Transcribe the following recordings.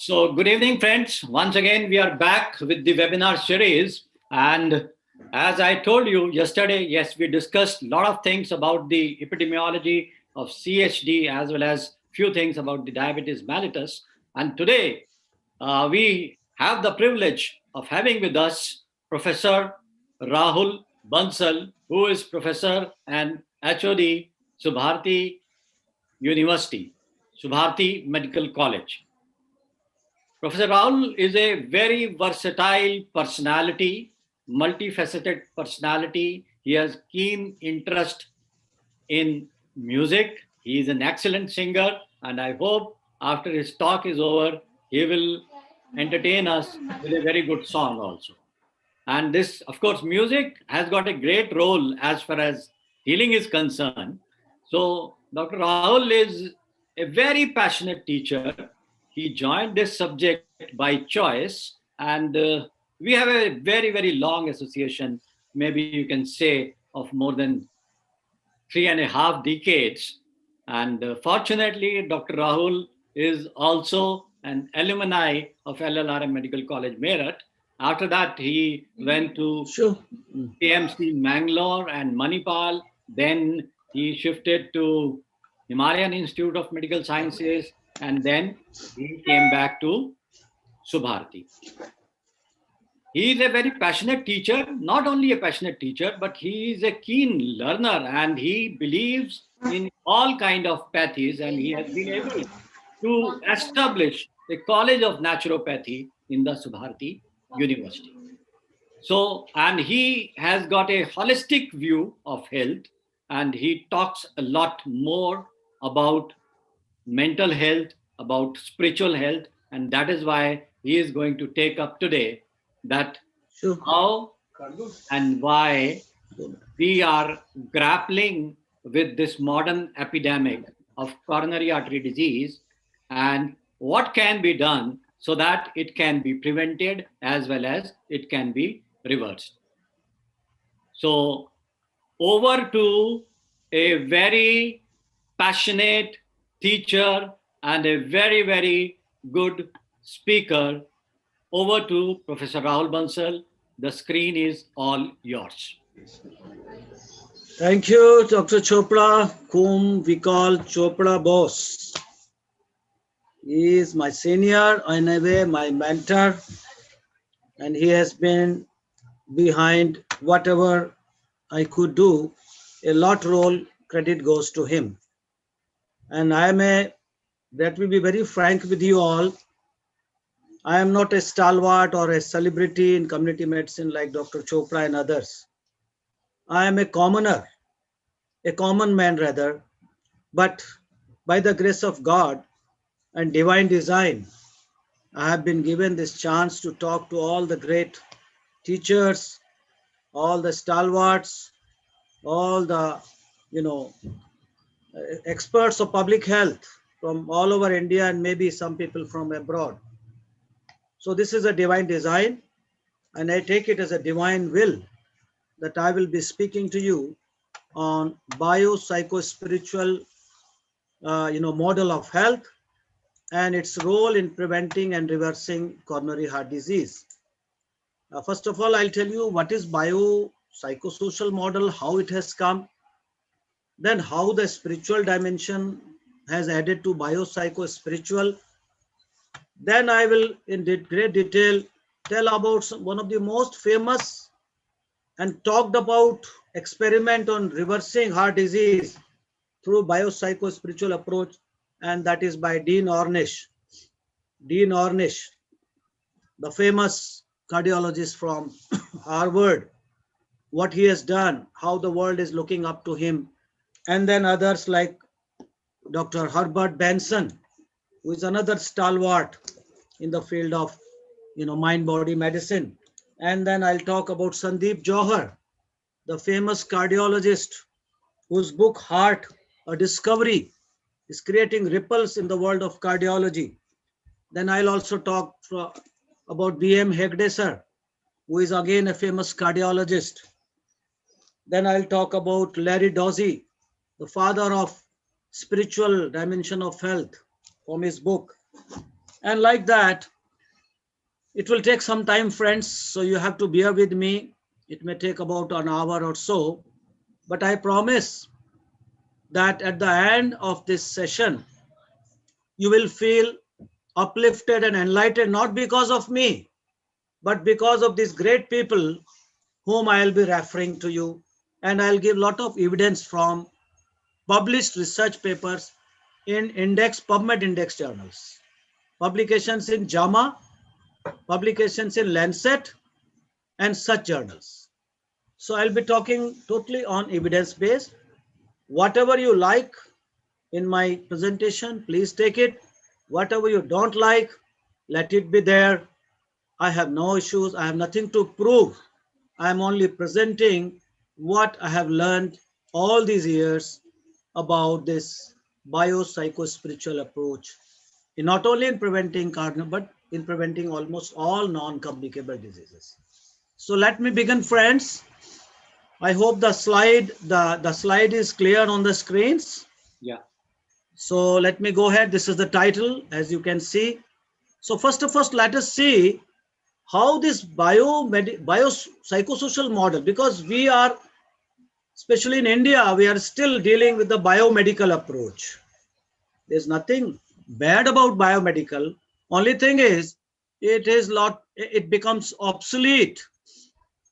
So, good evening, friends. Once again, we are back with the webinar series. And as I told you yesterday, yes, we discussed a lot of things about the epidemiology of CHD as well as few things about the diabetes mellitus. And today, we have the privilege of having with us Professor Rahul Bansal, who is professor and HOD, Subharti University, Subharti Medical College. Professor Rahul is a very versatile personality, multifaceted personality. He has keen interest in music. He is an excellent singer, and I hope after his talk is over, he will entertain us with a very good song also. And this, of course, music has got a great role as far as healing is concerned. So, Dr. Rahul is a very passionate teacher. He joined this subject by choice, and we have a very, very long association. Maybe you can say of more than 3.5 decades. And fortunately, Dr. Rahul is also an alumni of LLRM Medical College, Meerut. After that, he went to Sure. KMC Mangalore and Manipal. Then he shifted to Himalayan Institute of Medical Sciences, and then he came back to Subharti. He is a very passionate teacher, not only a passionate teacher, but he is a keen learner and he believes in all kind of pathies, and he has been able to establish a college of naturopathy in the Subharti University. So, and he has got a holistic view of health, and he talks a lot more about mental health, about spiritual health, and that is why he is going to take up today that Sure. how and why we are grappling with this modern epidemic of coronary artery disease and what can be done so that it can be prevented as well as it can be reversed. So, over to a very passionate teacher and a very, very good speaker. Over to Professor Rahul Bansal. The screen is all yours. Thank you, Dr. Chopra, whom we call Chopra Boss. He is my senior, in a way, my mentor, and he has been behind whatever I could do. A lot role credit goes to him. And that will be very frank with you all. I am not a stalwart or a celebrity in community medicine like Dr. Chopra and others. I am a commoner, a common man rather, but by the grace of God and divine design, I have been given this chance to talk to all the great teachers, all the stalwarts, all the, experts of public health from all over India and maybe some people from abroad. So this is a divine design, and I take it as a divine will that I will be speaking to you on biopsychospiritual, model of health and its role in preventing and reversing coronary heart disease. First of all, I'll tell you what is biopsychosocial model, how it has come, then how the spiritual dimension has added to biopsychospiritual. Then I will, in great detail, tell about one of the most famous and talked about experiment on reversing heart disease through biopsychospiritual approach, and that is by Dean Ornish. Dean Ornish, the famous cardiologist from Harvard, what he has done, how the world is looking up to him, and then others like Dr. Herbert Benson, who is another stalwart in the field of mind-body medicine. And then I'll talk about Sandeep Johar, the famous cardiologist whose book Heart, a Discovery is creating ripples in the world of cardiology. Then I'll also talk about B.M. Hegde, who is again a famous cardiologist. Then I'll talk about Larry Dozy, the father of spiritual dimension of health, from his book. And like that, it will take some time, friends. So you have to bear with me. It may take about an hour or so, but I promise that at the end of this session, you will feel uplifted and enlightened, not because of me, but because of these great people whom I'll be referring to you. And I'll give a lot of evidence from published research papers in PubMed index journals, publications in JAMA, publications in Lancet, and such journals. So I'll be talking totally on evidence based. Whatever you like in my presentation, please take it. Whatever you don't like, let it be there. I have no issues. I have nothing to prove. I am only presenting what I have learned all these years about this biopsychospiritual approach, not only in preventing cardinal, but in preventing almost all non-communicable diseases. So let me begin, friends. I hope the slide is clear on the screens. Yeah. So let me go ahead. This is the title, as you can see. So first of all, let us see how this biopsychosocial model, because we are, especially in India, we are still dealing with the biomedical approach. There's nothing bad about biomedical. Only thing is, it becomes obsolete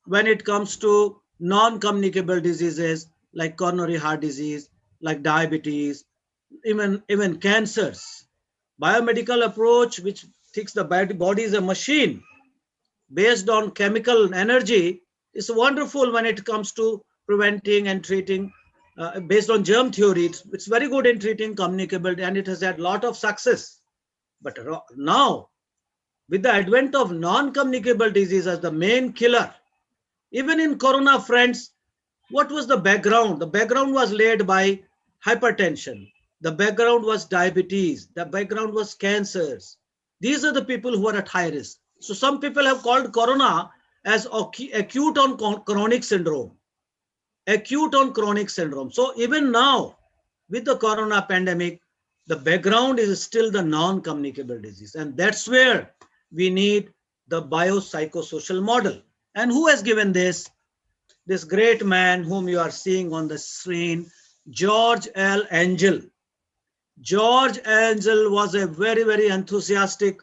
when it comes to non-communicable diseases like coronary heart disease, like diabetes, even cancers. Biomedical approach, which thinks the body is a machine based on chemical energy, is wonderful when it comes to preventing and treating based on germ theory. It's very good in treating communicable, and it has had a lot of success. But now, with the advent of non-communicable disease as the main killer, even in corona, friends, what was the background? The background was laid by hypertension. The background was diabetes. The background was cancers. These are the people who are at high risk. So some people have called corona as acute on chronic syndrome. Acute on chronic syndrome. So even now, with the corona pandemic, the background is still the non-communicable disease. And that's where we need the biopsychosocial model. And who has given this? This great man whom you are seeing on the screen, George L. Angel. George Angel was a very, very enthusiastic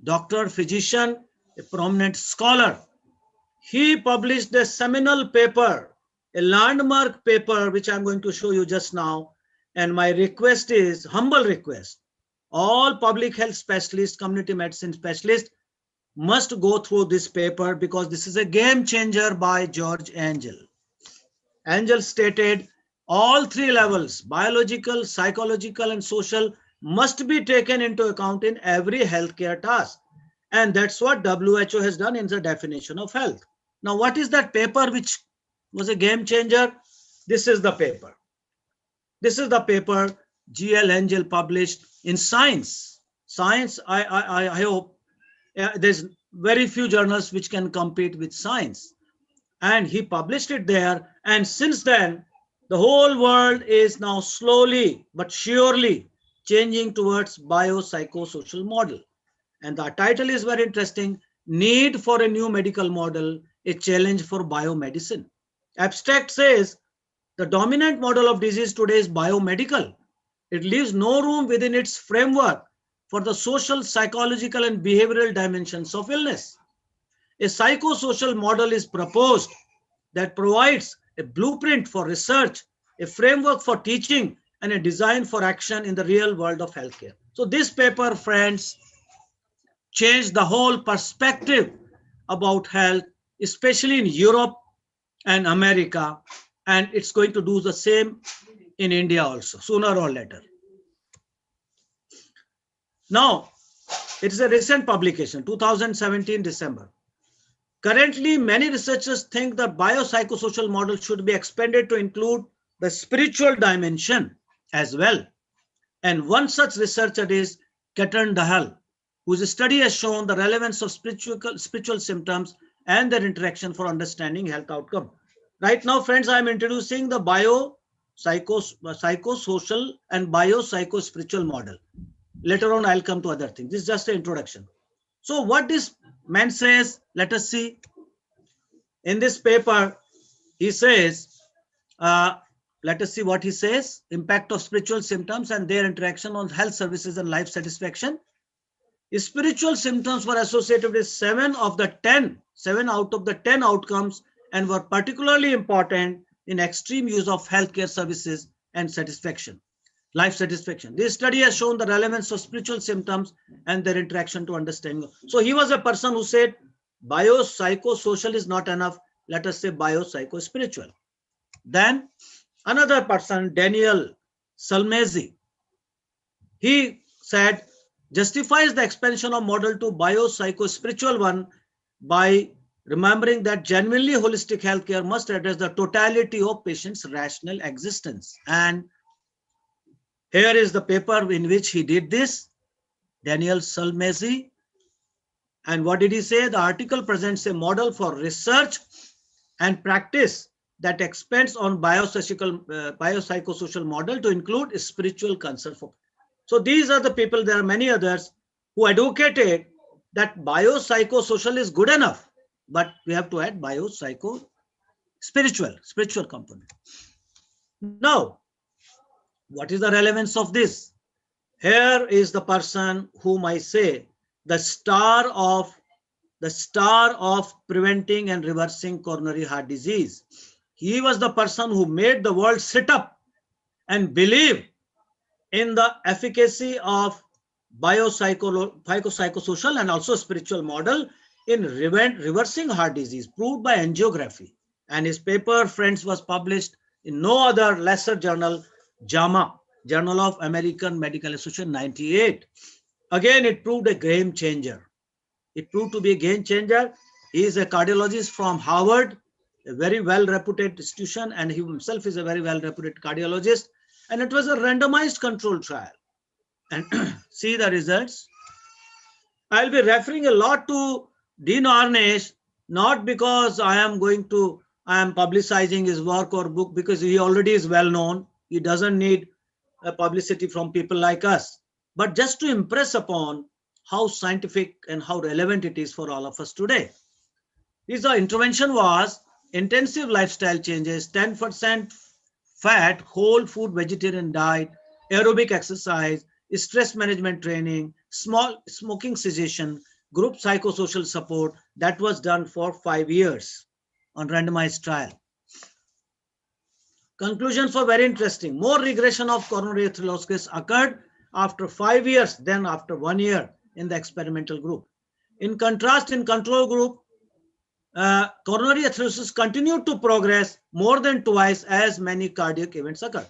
doctor, physician, a prominent scholar. He published a seminal paper, a landmark paper, which I'm going to show you just now. And my request is, humble request, all public health specialists, community medicine specialists must go through this paper, because this is a game changer by George Angel. Angel stated all three levels, biological, psychological, and social, must be taken into account in every healthcare task. And that's what WHO has done in the definition of health. Now, what is that paper which was a game changer? This is the paper. This is the paper G.L. Angel published in Science. Science, I hope there's very few journals which can compete with Science. And he published it there. And since then, the whole world is now slowly but surely changing towards biopsychosocial model. And the title is very interesting: Need for a New Medical Model, a Challenge for Biomedicine. Abstract says the dominant model of disease today is biomedical. It leaves no room within its framework for the social, psychological, and behavioral dimensions of illness. A psychosocial model is proposed that provides a blueprint for research, a framework for teaching, and a design for action in the real world of healthcare. So this paper, friends, changed the whole perspective about health, especially in Europe and America, and it's going to do the same in India also, sooner or later. Now, it is a recent publication, 2017 December. Currently, many researchers think that biopsychosocial model should be expanded to include the spiritual dimension as well. And one such researcher is Ketan Dahal, whose study has shown the relevance of spiritual symptoms and their interaction for understanding health outcome. Right now, friends, I'm introducing the biopsychosocial and biopsychospiritual model. Later on, I'll come to other things. This is just an introduction. So what this man says, let us see. In this paper, he says, let us see what he says. Impact of spiritual symptoms and their interaction on health services and life satisfaction. Spiritual symptoms were associated with 7 out of the 10 outcomes and were particularly important in extreme use of healthcare services and satisfaction, life satisfaction. This study has shown the relevance of spiritual symptoms and their interaction to understanding. So he was a person who said biopsychosocial is not enough. Let us say biopsychospiritual. Then another person, Daniel Salmezi, he said, justifies the expansion of model to biopsychospiritual one by remembering that genuinely holistic healthcare must address the totality of patient's rational existence. And here is the paper in which he did this, Daniel Salmezi. And what did he say? The article presents a model for research and practice that expands on biopsychosocial model to include spiritual concern for. So these are the people, there are many others who advocated that biopsychosocial is good enough, but we have to add spiritual component. Now, what is the relevance of this? Here is the person whom I say the star of preventing and reversing coronary heart disease. He was the person who made the world sit up and believe in the efficacy of biopsychosocial and also spiritual model in reversing heart disease, proved by angiography. And his paper, friends, was published in no other lesser journal, JAMA, Journal of American Medical Association, 98. Again, it proved a game changer. It proved to be a game changer. He is a cardiologist from Harvard, a very well-reputed institution, and he himself is a very well-reputed cardiologist. And it was a randomized control trial. And see the results. I'll be referring a lot to Dean Ornish, not because I am publicizing his work or book, because he already is well known. He doesn't need a publicity from people like us, but just to impress upon how scientific and how relevant it is for all of us today. His intervention was intensive lifestyle changes, 10% fat, whole food vegetarian diet, aerobic exercise, stress management training, small smoking cessation, group psychosocial support. That was done for 5 years on randomized trial. Conclusions were very interesting. More regression of coronary atherosclerosis occurred after 5 years than after 1 year in the experimental group. In contrast, in control group, coronary atherosclerosis continued to progress more than twice as many cardiac events occurred.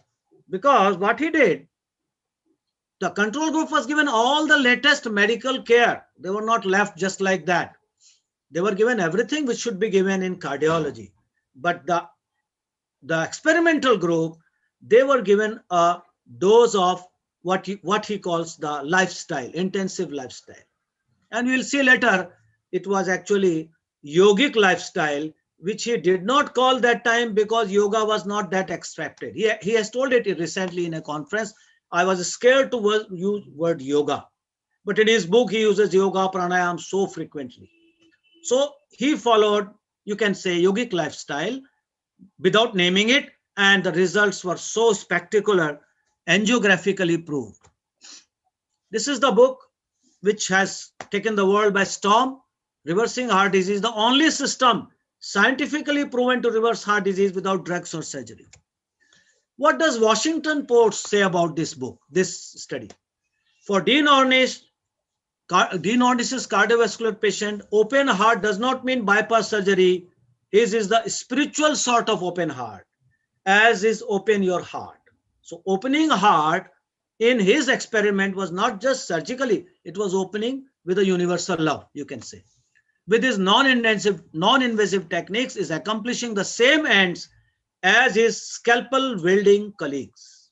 Because what he did, the control group was given all the latest medical care. They were not left just like that. They were given everything which should be given in cardiology. But the experimental group, they were given a dose of what he calls the lifestyle, intensive lifestyle. And we'll see later, it was actually yogic lifestyle, which he did not call that time because yoga was not that accepted. He has told it recently in a conference. I was scared to use word yoga, but in his book, he uses yoga, pranayam so frequently. So he followed, you can say, yogic lifestyle without naming it, and the results were so spectacular, angiographically proved. This is the book which has taken the world by storm, Reversing Heart Disease, the only system scientifically proven to reverse heart disease without drugs or surgery. What does Washington Post say about this book, this study? For Dean Ornish's cardiovascular patient, open heart does not mean bypass surgery. His is the spiritual sort of open heart, as is open your heart. So opening heart in his experiment was not just surgically, it was opening with a universal love, you can say. With his non-invasive techniques, is accomplishing the same ends as his scalpel wielding colleagues.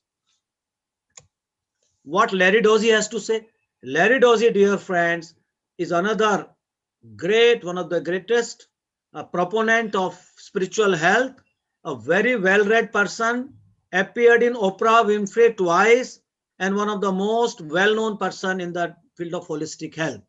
What Larry Dozy has to say? Larry Dozy, dear friends, is another great, one of the greatest proponent of spiritual health, a very well-read person, appeared in Oprah Winfrey twice, and one of the most well-known person in the field of holistic health.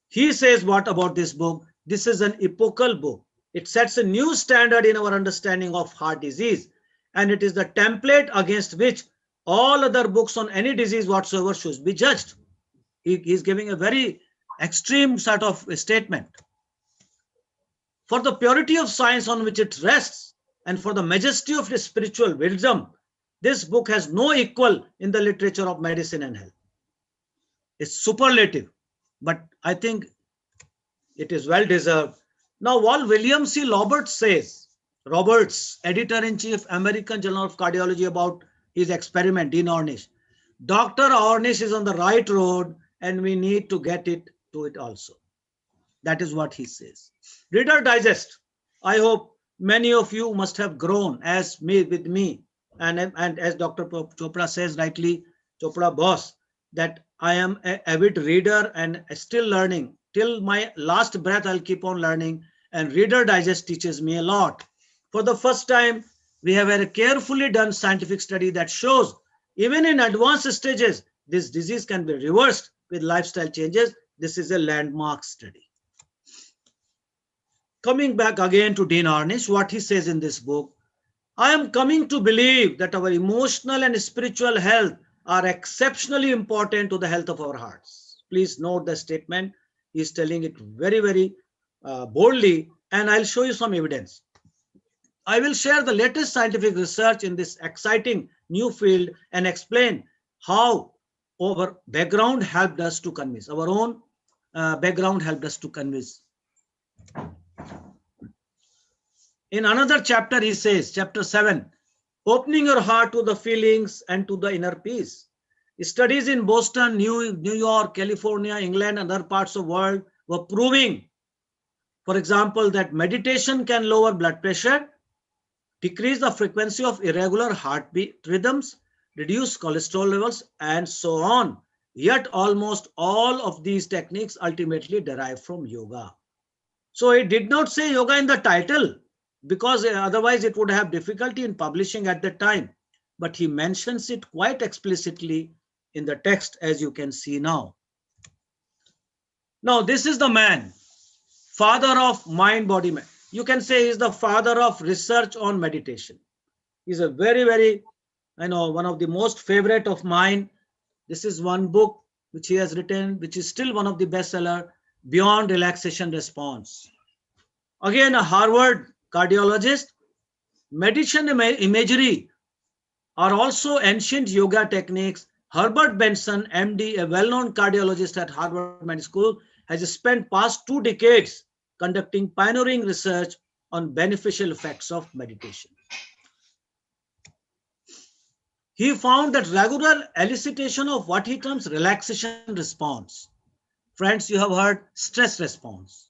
He says what about this book? This is an epochal book. It sets a new standard in our understanding of heart disease, and it is the template against which all other books on any disease whatsoever should be judged. He is giving a very extreme sort of statement. For the purity of science on which it rests, and for the majesty of its spiritual wisdom, this book has no equal in the literature of medicine and health. It's superlative, but I think it is well deserved. Now, while William C. Roberts, editor-in-chief, American Journal of Cardiology, about his experiment, Dean Ornish, Dr. Ornish is on the right road and we need to get it to it also. That is what he says. Reader Digest. I hope many of you must have grown as me with me. And as Dr. Chopra says rightly, Chopra boss, that I am an avid reader and still learning. Till my last breath, I'll keep on learning. And Reader Digest teaches me a lot. For the first time, we have a carefully done scientific study that shows even in advanced stages, this disease can be reversed with lifestyle changes. This is a landmark study. Coming back again to Dean Ornish, what he says in this book, I am coming to believe that our emotional and spiritual health are exceptionally important to the health of our hearts. Please note the statement. He's telling it very, very boldly, and I'll show you some evidence. I will share the latest scientific research in this exciting new field and explain how our background helped us to convince, our own background helped us to convince. In another chapter, he says, chapter 7, opening your heart to the feelings and to the inner peace. Studies in Boston, New York, California, England, and other parts of the world were proving, for example, that meditation can lower blood pressure, decrease the frequency of irregular heartbeat rhythms, reduce cholesterol levels, and so on. Yet almost all of these techniques ultimately derive from yoga. So it did not say yoga in the title, because otherwise it would have difficulty in publishing at the time. But he mentions it quite explicitly in the text, as you can see now. Now, this is the man, father of mind-body. You can say he's the father of research on meditation. He's a very, very, one of the most favorite of mine. This is one book which he has written, which is still one of the bestseller, Beyond Relaxation Response. Again, a Harvard cardiologist. Meditation imagery are also ancient yoga techniques. Herbert Benson, MD, a well-known cardiologist at Harvard Medical School, has spent past 2 decades conducting pioneering research on beneficial effects of meditation. He found that regular elicitation of what he terms relaxation response. Friends, you have heard stress response.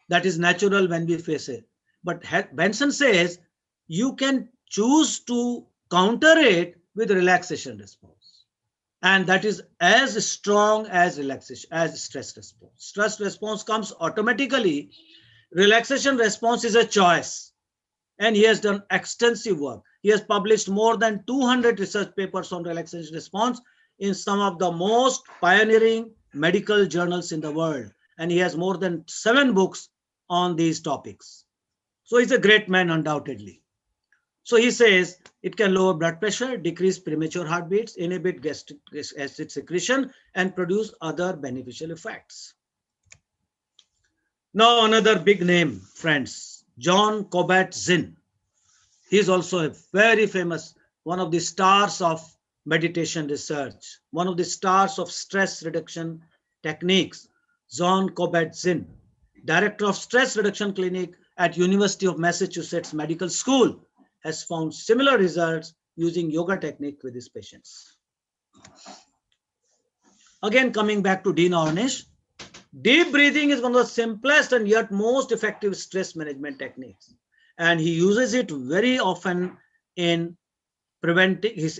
That is natural when we face it. But Benson says you can choose to counter it with relaxation response. And that is as strong as relaxation, as stress response. Stress response comes automatically. Relaxation response is a choice. And he has done extensive work. He has published more than 200 research papers on relaxation response in some of the most pioneering medical journals in the world. And he has more than 7 books on these topics. So he's a great man, undoubtedly. So he says it can lower blood pressure, decrease premature heartbeats, inhibit gastric acid secretion, and produce other beneficial effects. Now another big name, friends, Jon Kabat-Zinn. He is also a very famous, one of the stars of meditation research, one of the stars of stress reduction techniques. Jon Kabat-Zinn, director of stress reduction clinic at University of Massachusetts Medical School, has found similar results using yoga technique with his patients. Again, coming back to Dean Ornish, deep breathing is one of the simplest and yet most effective stress management techniques. And he uses it very often in preventing, he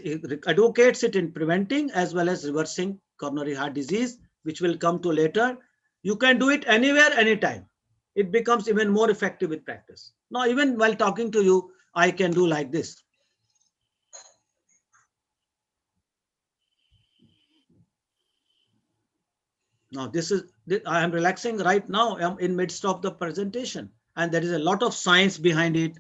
advocates it in preventing as well as reversing coronary heart disease, which we'll come to later. You can do it anywhere, anytime. It becomes even more effective with practice. Now, even while talking to you, I can do like this. Now I am relaxing right now. I'm in midst of the presentation, and there is a lot of science behind it.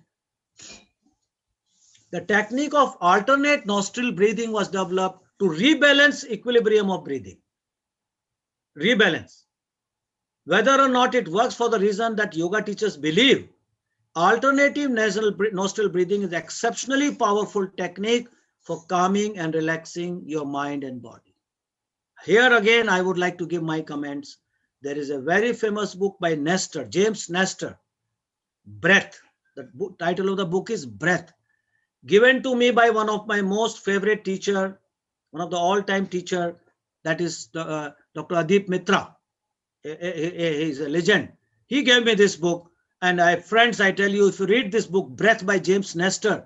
The technique of alternate nostril breathing was developed to rebalance equilibrium of breathing. Rebalance. Whether or not it works for the reason that yoga teachers believe, alternative nostril breathing is exceptionally powerful technique for calming and relaxing your mind and body. Here again, I would like to give my comments. There is a very famous book by Nestor, James Nestor, Breath. The title of the book is Breath, given to me by one of my most favorite teacher, one of the all-time teacher, that is Dr. Adip Mitra. He's a legend. He gave me this book, and friends, I tell you, if you read this book, Breath by James Nestor,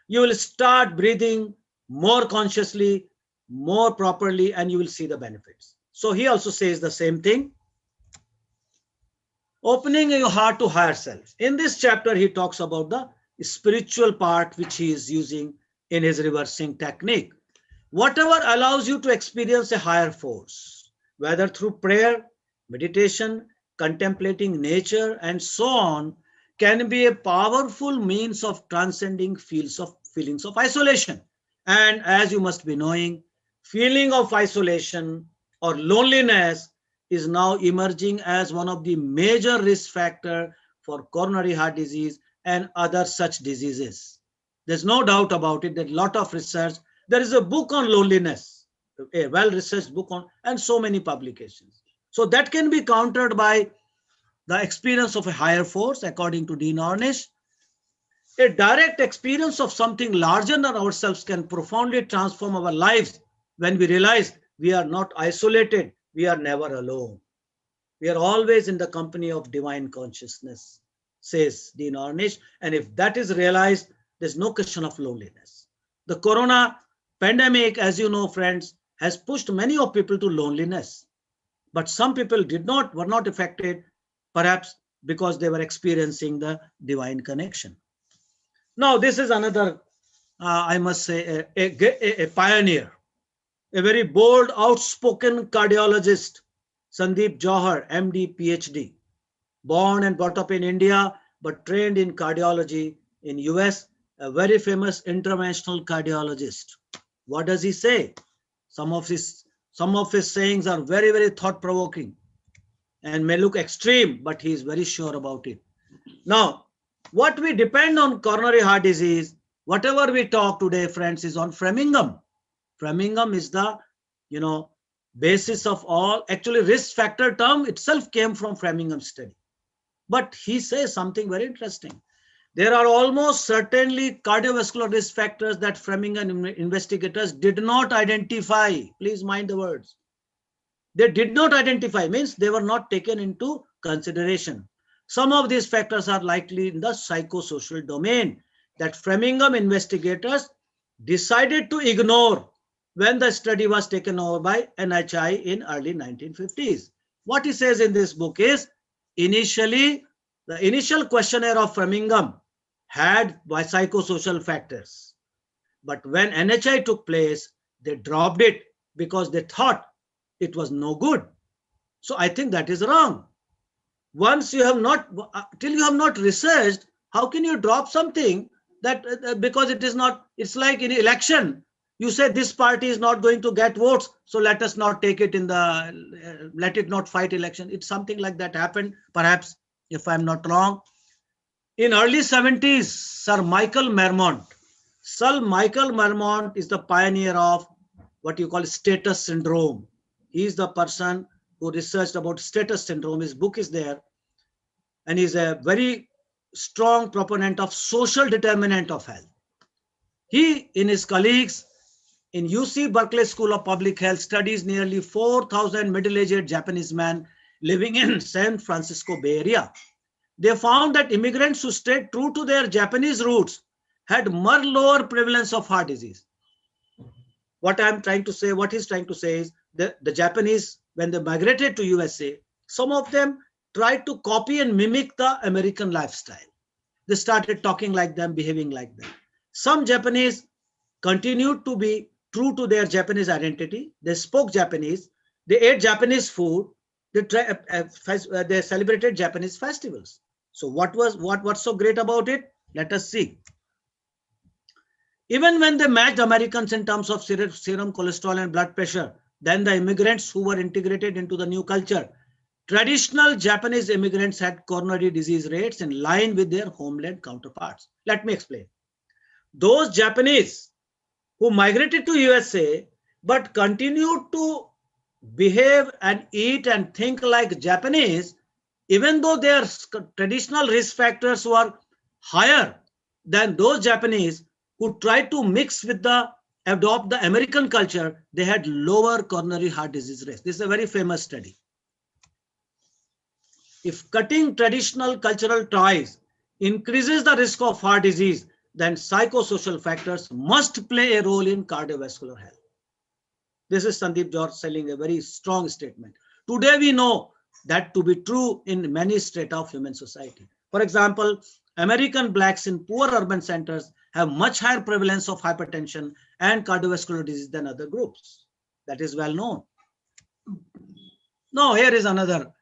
you will start breathing more consciously, more properly, and you will see the benefits. So he also says the same thing. Opening your heart to higher self. In this chapter, he talks about the spiritual part, which he is using in his reversing technique. Whatever allows you to experience a higher force, whether through prayer, meditation, contemplating nature, and so on, can be a powerful means of transcending feelings of isolation. And as you must be knowing, feeling of isolation or loneliness is now emerging as one of the major risk factors for coronary heart disease and other such diseases. There's no doubt about it. There's a lot of research. There is a book on loneliness, a well-researched book on, and so many publications. So that can be countered by the experience of a higher force, according to Dean Ornish. A direct experience of something larger than ourselves can profoundly transform our lives when we realize we are not isolated, we are never alone. We are always in the company of divine consciousness, says Dean Ornish. And if that is realized, there's no question of loneliness. The corona pandemic, as you know, friends, has pushed many of people to loneliness. But some people were not affected, perhaps because they were experiencing the divine connection. Now, this is another, I must say, a pioneer, a very bold, outspoken cardiologist, Sandeep Jauhar, MD, PhD, born and brought up in India, but trained in cardiology in US, a very famous interventional cardiologist. What does he say? Some of his sayings are very, very thought-provoking and may look extreme, but he is very sure about it. Now, what we depend on coronary heart disease, whatever we talk today, friends, is on Framingham. Framingham is the, basis of all. Actually, risk factor term itself came from Framingham study. But he says something very interesting. There are almost certainly cardiovascular risk factors that Framingham investigators did not identify. Please mind the words. They did not identify, means they were not taken into consideration. Some of these factors are likely in the psychosocial domain that Framingham investigators decided to ignore when the study was taken over by NHI in early 1950s. What he says in this book is, the initial questionnaire of Framingham had psychosocial factors. But when NHI took place, they dropped it because they thought it was no good. So I think that is wrong. Once you have not, till you have not researched, how can you drop something that because it is not, it's like in election, you say this party is not going to get votes, so let us not take it in the, let it not fight election. It's something like that happened, perhaps, if I'm not wrong. In early 70s, Sir Michael Marmont is the pioneer of what you call status syndrome. He is the person who researched about status syndrome. His book is there. And he's a very strong proponent of social determinant of health. He, in his colleagues, in UC Berkeley School of Public Health, studies nearly 4,000 middle-aged Japanese men living in San Francisco Bay Area. They found that immigrants who stayed true to their Japanese roots had much lower prevalence of heart disease. What he's trying to say is that the Japanese, when they migrated to USA, some of them tried to copy and mimic the American lifestyle. They started talking like them, behaving like them. Some Japanese continued to be true to their Japanese identity. They spoke Japanese. They ate Japanese food. They celebrated Japanese festivals. So what's so great about it? Let us see. Even when they matched Americans in terms of serum cholesterol and blood pressure, then the immigrants who were integrated into the new culture, traditional Japanese immigrants had coronary disease rates in line with their homeland counterparts. Let me explain. Those Japanese who migrated to USA but continued to behave and eat and think like Japanese, even though their traditional risk factors were higher than those Japanese who tried to adopt the American culture, they had lower coronary heart disease risk. This is a very famous study. If cutting traditional cultural ties increases the risk of heart disease, then psychosocial factors must play a role in cardiovascular health. This is Sandeep Jauhar selling a very strong statement. Today we know that to be true in many strata of human society. For example, American blacks in poor urban centers have much higher prevalence of hypertension and cardiovascular disease than other groups. That is well known. Now here is another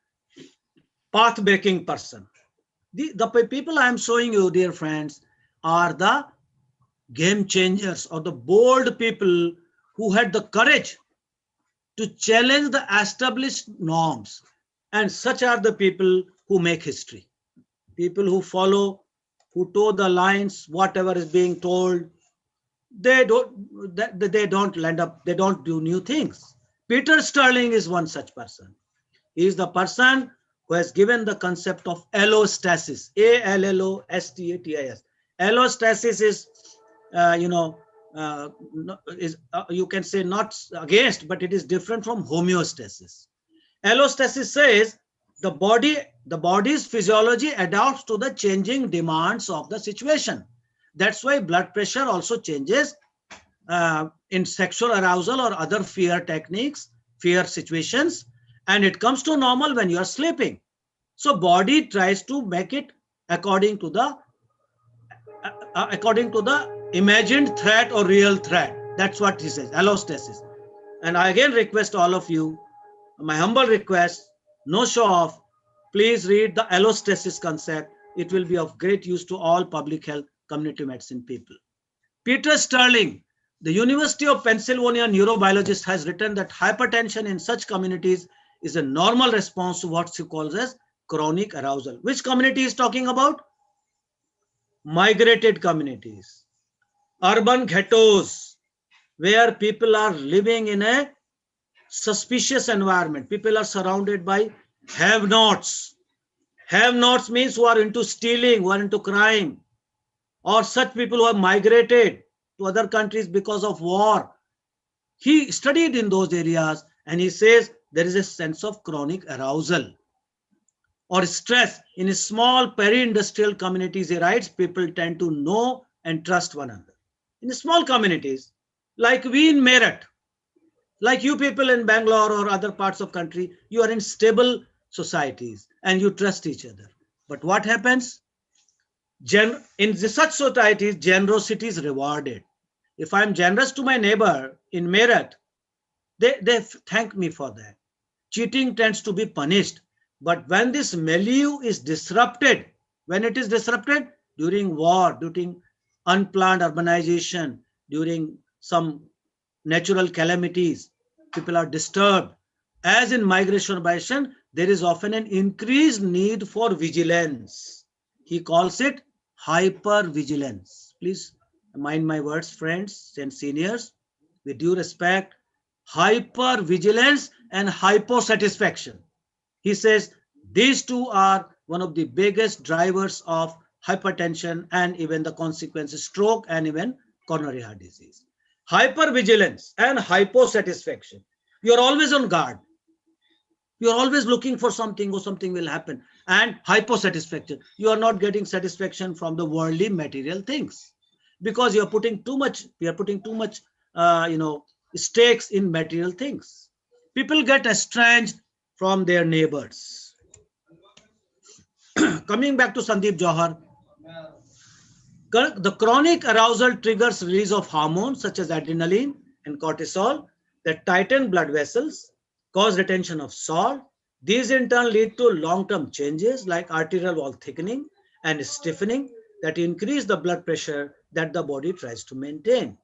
path-breaking person. The people I am showing you, dear friends, are the game changers or the bold people who had the courage to challenge the established norms. And such are the people who make history. People who follow, who toe the lines, whatever is being told, they don't land up, they don't do new things. Peter Sterling is one such person. He is the person who has given the concept of allostasis, allostatis. Allostasis is, you can say not against, but it is different from homeostasis. Allostasis says the body's physiology adapts to the changing demands of the situation. That's why blood pressure also changes in sexual arousal or other fear techniques, fear situations, and it comes to normal when you are sleeping. So body tries to make it according to the imagined threat or real threat. That's what he says, allostasis. And I again request all of you, my humble request, no show off, please read the allostasis concept. It will be of great use to all public health community medicine people. Peter Sterling, the University of Pennsylvania neurobiologist, has written that hypertension in such communities is a normal response to what he calls as chronic arousal. Which community is talking about? Migrated communities, urban ghettos, where people are living in a suspicious environment. People are surrounded by have-nots. Have-nots means who are into stealing, who are into crime, or such people who have migrated to other countries because of war. He studied in those areas and he says there is a sense of chronic arousal or stress. In small peri-industrial communities, he writes, people tend to know and trust one another. In small communities, like we in Meerut, like you people in Bangalore or other parts of country, you are in stable societies and you trust each other. But what happens? In such societies, generosity is rewarded. If I'm generous to my neighbor in Meerut, they thank me for that. Cheating tends to be punished. But when this milieu is disrupted, when it is disrupted during war, during unplanned urbanization, during some natural calamities, people are disturbed. As in migration urbanization, there is often an increased need for vigilance. He calls it hypervigilance. Please mind my words, friends and seniors. With due respect, hypervigilance and hyposatisfaction. He says these two are one of the biggest drivers of hypertension and even the consequences, stroke and even coronary heart disease. Hypervigilance and hyposatisfaction. You are always on guard. You are always looking for something or something will happen. And hyposatisfaction. You are not getting satisfaction from the worldly material things because you are putting too much, stakes in material things. People get estranged from their neighbors. Coming back to Sandeep Jauhar, the chronic arousal triggers release of hormones such as adrenaline and cortisol that tighten blood vessels, cause retention of salt, These in turn lead to long-term changes like arterial wall thickening and stiffening that increase the blood pressure that the body tries to maintain.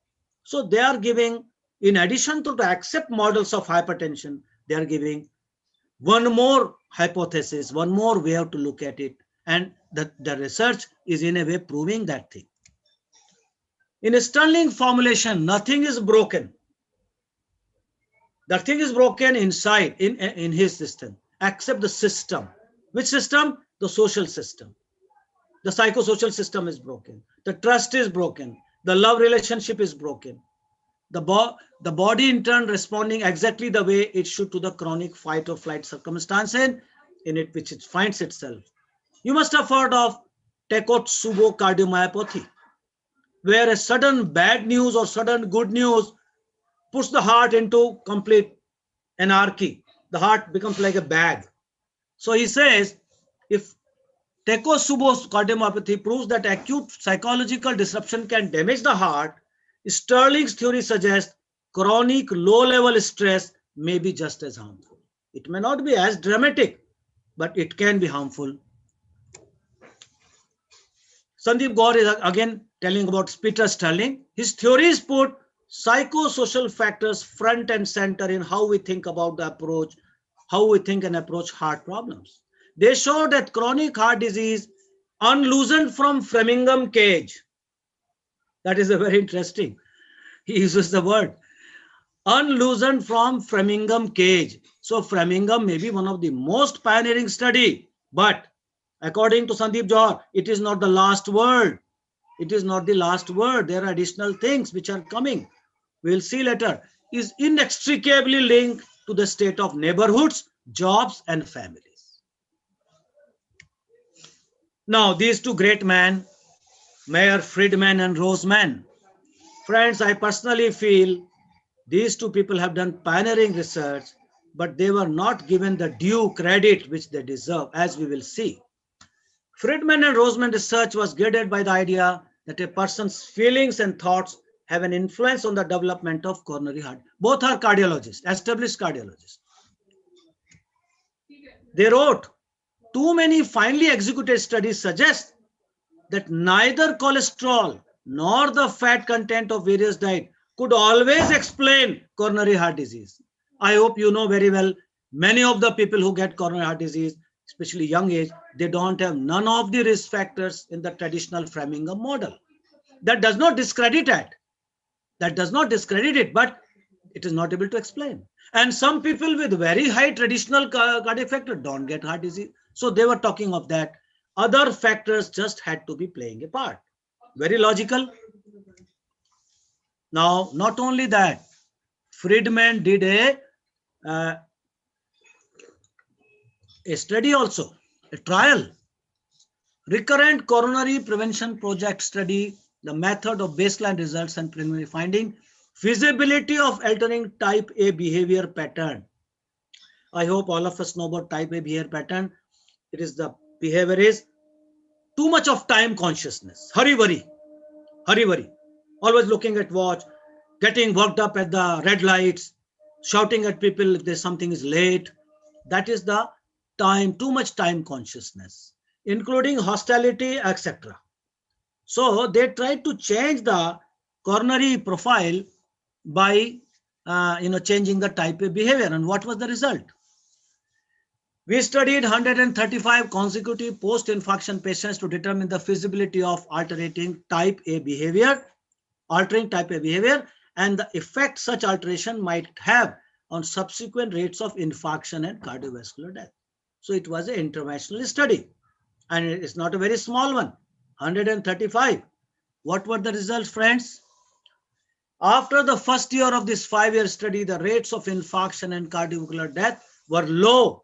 So they are giving, in addition to the accept models of hypertension, they are giving one more hypothesis, one more way to look at it. And the research is in a way proving that thing. In a Stirling formulation, nothing is broken. The thing is broken inside, in his system, except the system. Which system? The social system. The psychosocial system is broken. The trust is broken. The love relationship is broken. The body in turn responding exactly the way it should to the chronic fight or flight circumstances in it which it finds itself. You must have heard of Takotsubo cardiomyopathy, where a sudden bad news or sudden good news puts the heart into complete anarchy. The heart becomes like a bag. So he says, if Takotsubo's cardiomyopathy proves that acute psychological disruption can damage the heart, Stirling's theory suggests chronic low-level stress may be just as harmful. It may not be as dramatic, but it can be harmful. Sandeep Gaur is again telling about Peter Stirling. His theories put psychosocial factors front and center in how we think about the approach, how we think and approach heart problems. They show that chronic heart disease unloosened from Framingham cage. That is a very interesting. He uses the word unloosened from Framingham cage. So Framingham may be one of the most pioneering study, but according to Sandeep Johar, it is not the last word. It is not the last word. There are additional things which are coming. We'll see later. Is inextricably linked to the state of neighborhoods, jobs, and families. Now, these two great men, Mayer Friedman and Roseman. Friends, I personally feel these two people have done pioneering research, but they were not given the due credit which they deserve, as we will see. Friedman and Roseman research was guided by the idea that a person's feelings and thoughts have an influence on the development of coronary heart. Both are cardiologists, established cardiologists. They wrote, too many finely executed studies suggest that neither cholesterol nor the fat content of various diet could always explain coronary heart disease. I hope you know very well, many of the people who get coronary heart disease, especially young age, they don't have none of the risk factors in the traditional Framingham model. That does not discredit it. That does not discredit it, but it is not able to explain. And some people with very high traditional cardiac factor don't get heart disease. So they were talking of that. Other factors just had to be playing a part. Very logical. Now, not only that, Friedman did a study also, a trial. Recurrent coronary prevention project study, the method of baseline results and preliminary finding, feasibility of altering type A behavior pattern. I hope all of us know about type A behavior pattern. It is the behavior is too much of time consciousness, hurry, worry, always looking at watch, getting worked up at the red lights, shouting at people if there's something is late. That is the time, too much time consciousness, including hostility, etc. So they tried to change the coronary profile by changing the type A behavior. And what was the result? We studied 135 consecutive post-infarction patients to determine the feasibility of altering type A behavior, and the effect such alteration might have on subsequent rates of infarction and cardiovascular death. So it was an international study, and it's not a very small one, 135. What were the results, friends? After the first year of this 5-year study, the rates of infarction and cardiovascular death were low.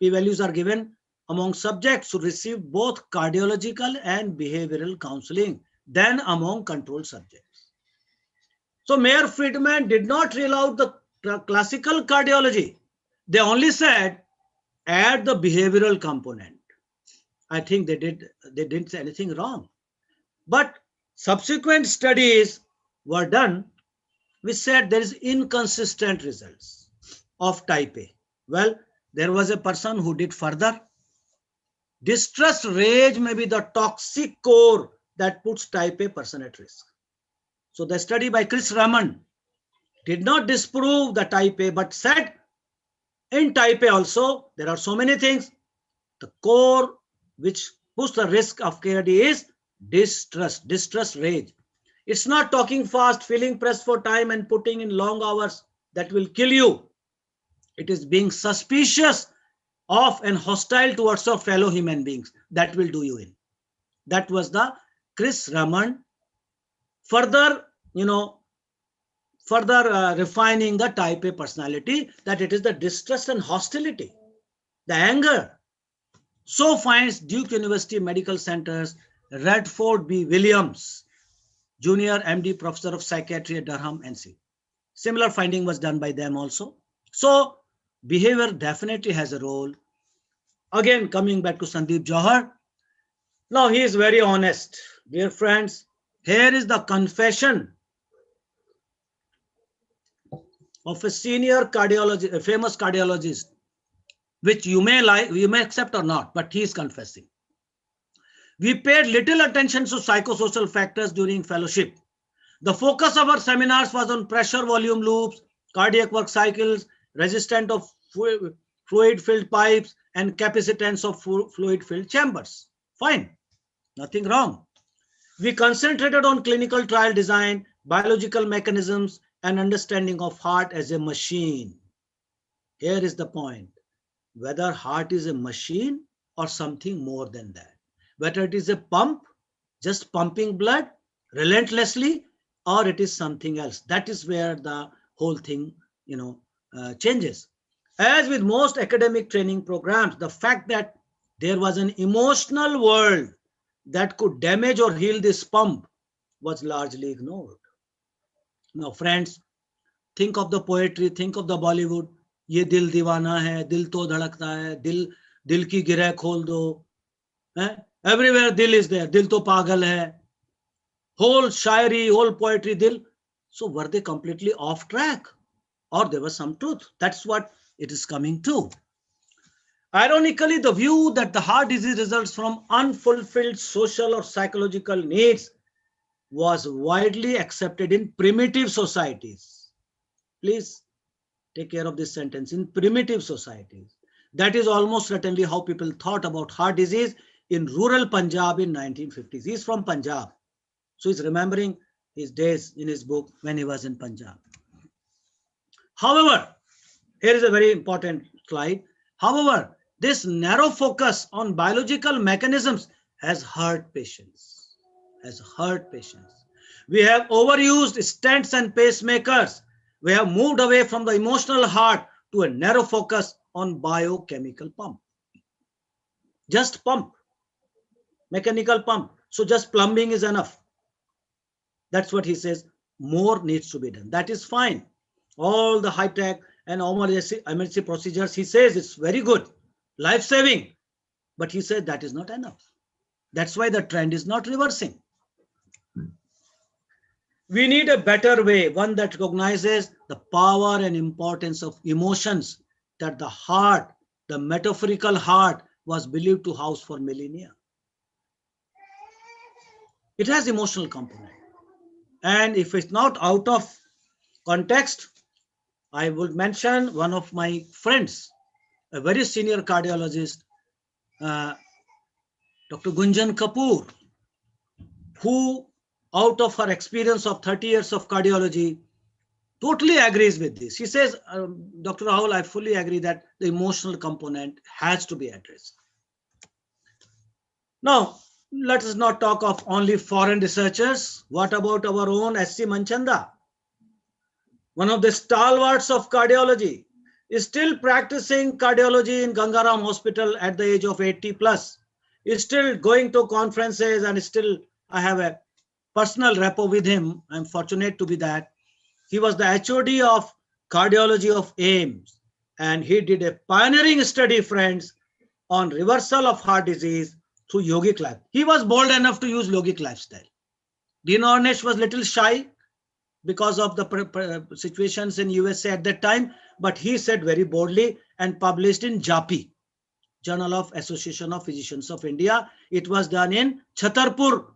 P-values are given among subjects who received both cardiological and behavioral counseling than among control subjects. So Mayer Friedman did not rule out the classical cardiology. They only said add the behavioral component. I think they didn't say anything wrong. But subsequent studies were done which said there is inconsistent results of type A. Well, There was a person who did further. Distress rage may be the toxic core that puts type A person at risk. So the study by Chris Raman did not disprove the type A, but said in type A also, there are so many things. The core which puts the risk of KRD is distress rage. It's not talking fast, feeling pressed for time and putting in long hours that will kill you. It is being suspicious of and hostile towards your fellow human beings that will do you in. That was the Chris Raman. Further, refining the type A personality, that it is the distrust and hostility, the anger. So finds Duke University Medical Center's Redford B. Williams, Junior MD Professor of Psychiatry at Durham, NC. Similar finding was done by them also. So behavior definitely has a role. Again, coming back to Sandeep Jauhar. Now he is very honest. Dear friends, here is the confession of a senior cardiologist, a famous cardiologist, which you may accept or not, but he is confessing. We paid little attention to psychosocial factors during fellowship. The focus of our seminars was on pressure volume loops, cardiac work cycles, resistance of fluid-filled pipes, and capacitance of fluid-filled chambers. Fine, nothing wrong. We concentrated on clinical trial design, biological mechanisms, and understanding of heart as a machine. Here is the point. Whether heart is a machine or something more than that. Whether it is a pump, just pumping blood relentlessly, or it is something else. That is where the whole thing, changes. As with most academic training programs, the fact that there was an emotional world that could damage or heal this pump was largely ignored. Now, friends, think of the poetry, think of the Bollywood. ये दिल दीवाना है, दिल तो धड़कता है, दिल की गिरह खोल दो. Everywhere दिल is there, दिल तो पागल है. Whole शायरी, whole poetry, दिल. So were they completely off track? Or there was some truth? That's what it is coming to. Ironically, the view that the heart disease results from unfulfilled social or psychological needs was widely accepted in primitive societies. Please take care of this sentence. In primitive societies. That is almost certainly how people thought about heart disease in rural Punjab in 1950s. He's from Punjab. So he's remembering his days in his book when he was in Punjab. However, here is a very important slide. However, this narrow focus on biological mechanisms has hurt patients. We have overused stents and pacemakers. We have moved away from the emotional heart to a narrow focus on biochemical pump. Just pump, mechanical pump. So just plumbing is enough. That's what he says. More needs to be done. That is fine. All the high-tech and emergency procedures, he says it's very good, life-saving. But he said that is not enough. That's why the trend is not reversing. We need a better way, one that recognizes the power and importance of emotions that the heart, the metaphorical heart, was believed to house for millennia. It has emotional component. And if it's not out of context, I would mention one of my friends, a very senior cardiologist, Dr. Gunjan Kapoor, who out of her experience of 30 years of cardiology, totally agrees with this. She says, Dr. Rahul, I fully agree that the emotional component has to be addressed. Now, let us not talk of only foreign researchers. What about our own S.C. Manchanda? One of the stalwarts of cardiology is still practicing cardiology in Gangaram Hospital at the age of 80 plus. Is still going to conferences and still I have a personal rapport with him. I'm fortunate to be that. He was the HOD of cardiology of AIMS and he did a pioneering study, friends, on reversal of heart disease through yogic life. He was bold enough to use yogic lifestyle. Dean Ornish was little shy because of the situations in USA at that time, but he said very boldly and published in JAPI, Journal of Association of Physicians of India. It was done in Chhatarpur.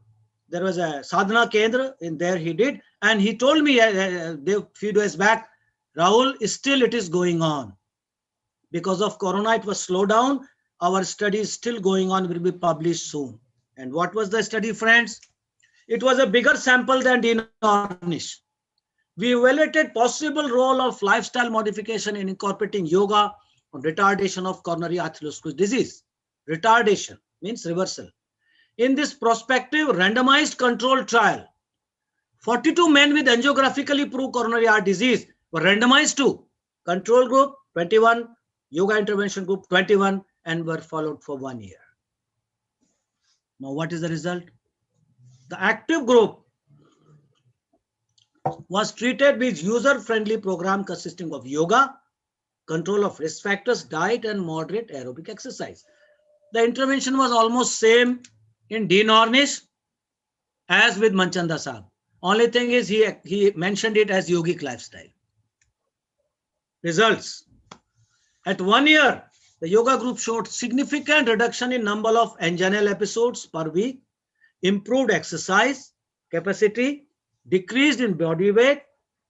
There was a sadhana kendra in there he did, and he told me a few days back, Rahul, still it is going on. Because of corona, it was slowed down. Our study is still going on, will be published soon. And what was the study, friends? It was a bigger sample than Dean-Ornish. We evaluated possible role of lifestyle modification in incorporating yoga on retardation of coronary atherosclerosis disease. Retardation means reversal. In this prospective randomized controlled trial, 42 men with angiographically proved coronary heart disease were randomized to control group 21, yoga intervention group 21, and were followed for 1 year. Now, what is the result? The active group was treated with user-friendly program consisting of yoga, control of risk factors, diet, and moderate aerobic exercise. The intervention was almost same in Dean-Ornish as with Manchanda Saab. Only thing is he mentioned it as yogic lifestyle. Results. At 1 year, the yoga group showed significant reduction in number of angina episodes per week, improved exercise capacity, decreased in body weight,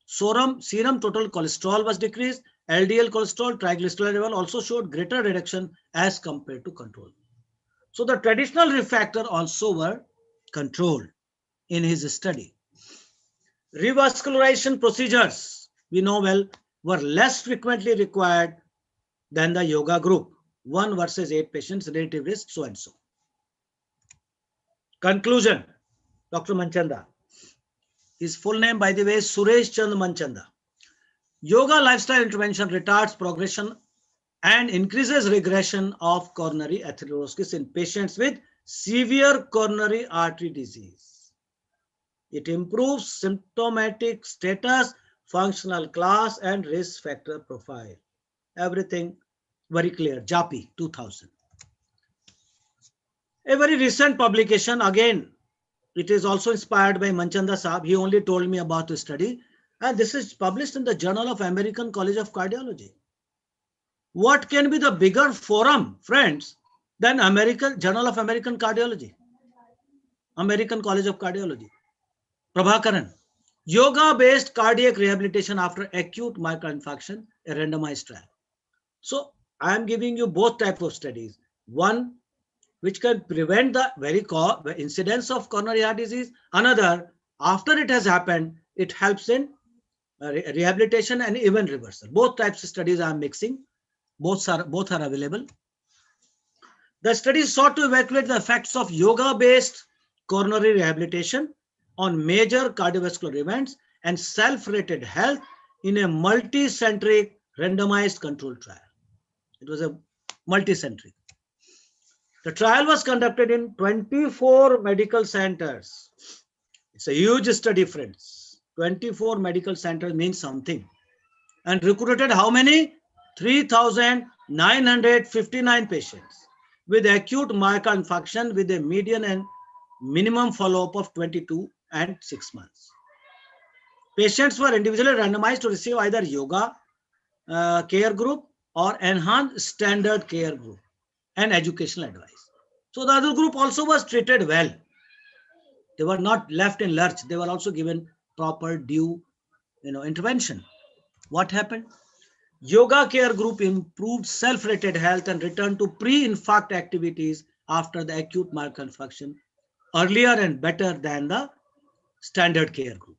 serum total cholesterol was decreased, LDL cholesterol, triglyceride level also showed greater reduction as compared to control. So the traditional risk factor also were controlled in his study. Revascularization procedures, we know well, were less frequently required than the yoga group. 1 versus 8 patients, relative risk, so and so. Conclusion, Dr. Manchanda. His full name, by the way, is Suresh Chand Manchanda. Yoga lifestyle intervention retards progression and increases regression of coronary atherosclerosis in patients with severe coronary artery disease. It improves symptomatic status, functional class, and risk factor profile. Everything very clear. JAPI 2000. A very recent publication, again, it is also inspired by Manchanda Saab. He only told me about the study. And this is published in the Journal of American College of Cardiology. What can be the bigger forum, friends, than Journal of American Cardiology? American College of Cardiology. Prabhakaran. Yoga-based cardiac rehabilitation after acute myocardial infarction, a randomized trial. So I am giving you both types of studies. One, which can prevent the very incidence of coronary heart disease. Another, after it has happened, it helps in rehabilitation and even reversal. Both types of studies I am mixing. Both are available. The study sought to evaluate the effects of yoga-based coronary rehabilitation on major cardiovascular events and self-rated health in a multi-centric randomized controlled trial. It was a multi-centric. The trial was conducted in 24 medical centers. It's a huge study, friends. 24 medical centers means something. And recruited how many? 3,959 patients with acute myocardial infarction with a median and minimum follow-up of 22 and 6 months. Patients were individually randomized to receive either yoga care group or enhanced standard care group and educational advice. So the other group also was treated well. They were not left in lurch. They were also given proper due intervention. What happened? Yoga care group improved self-rated health and returned to pre-infarct activities after the acute myocardial infarction earlier and better than the standard care group.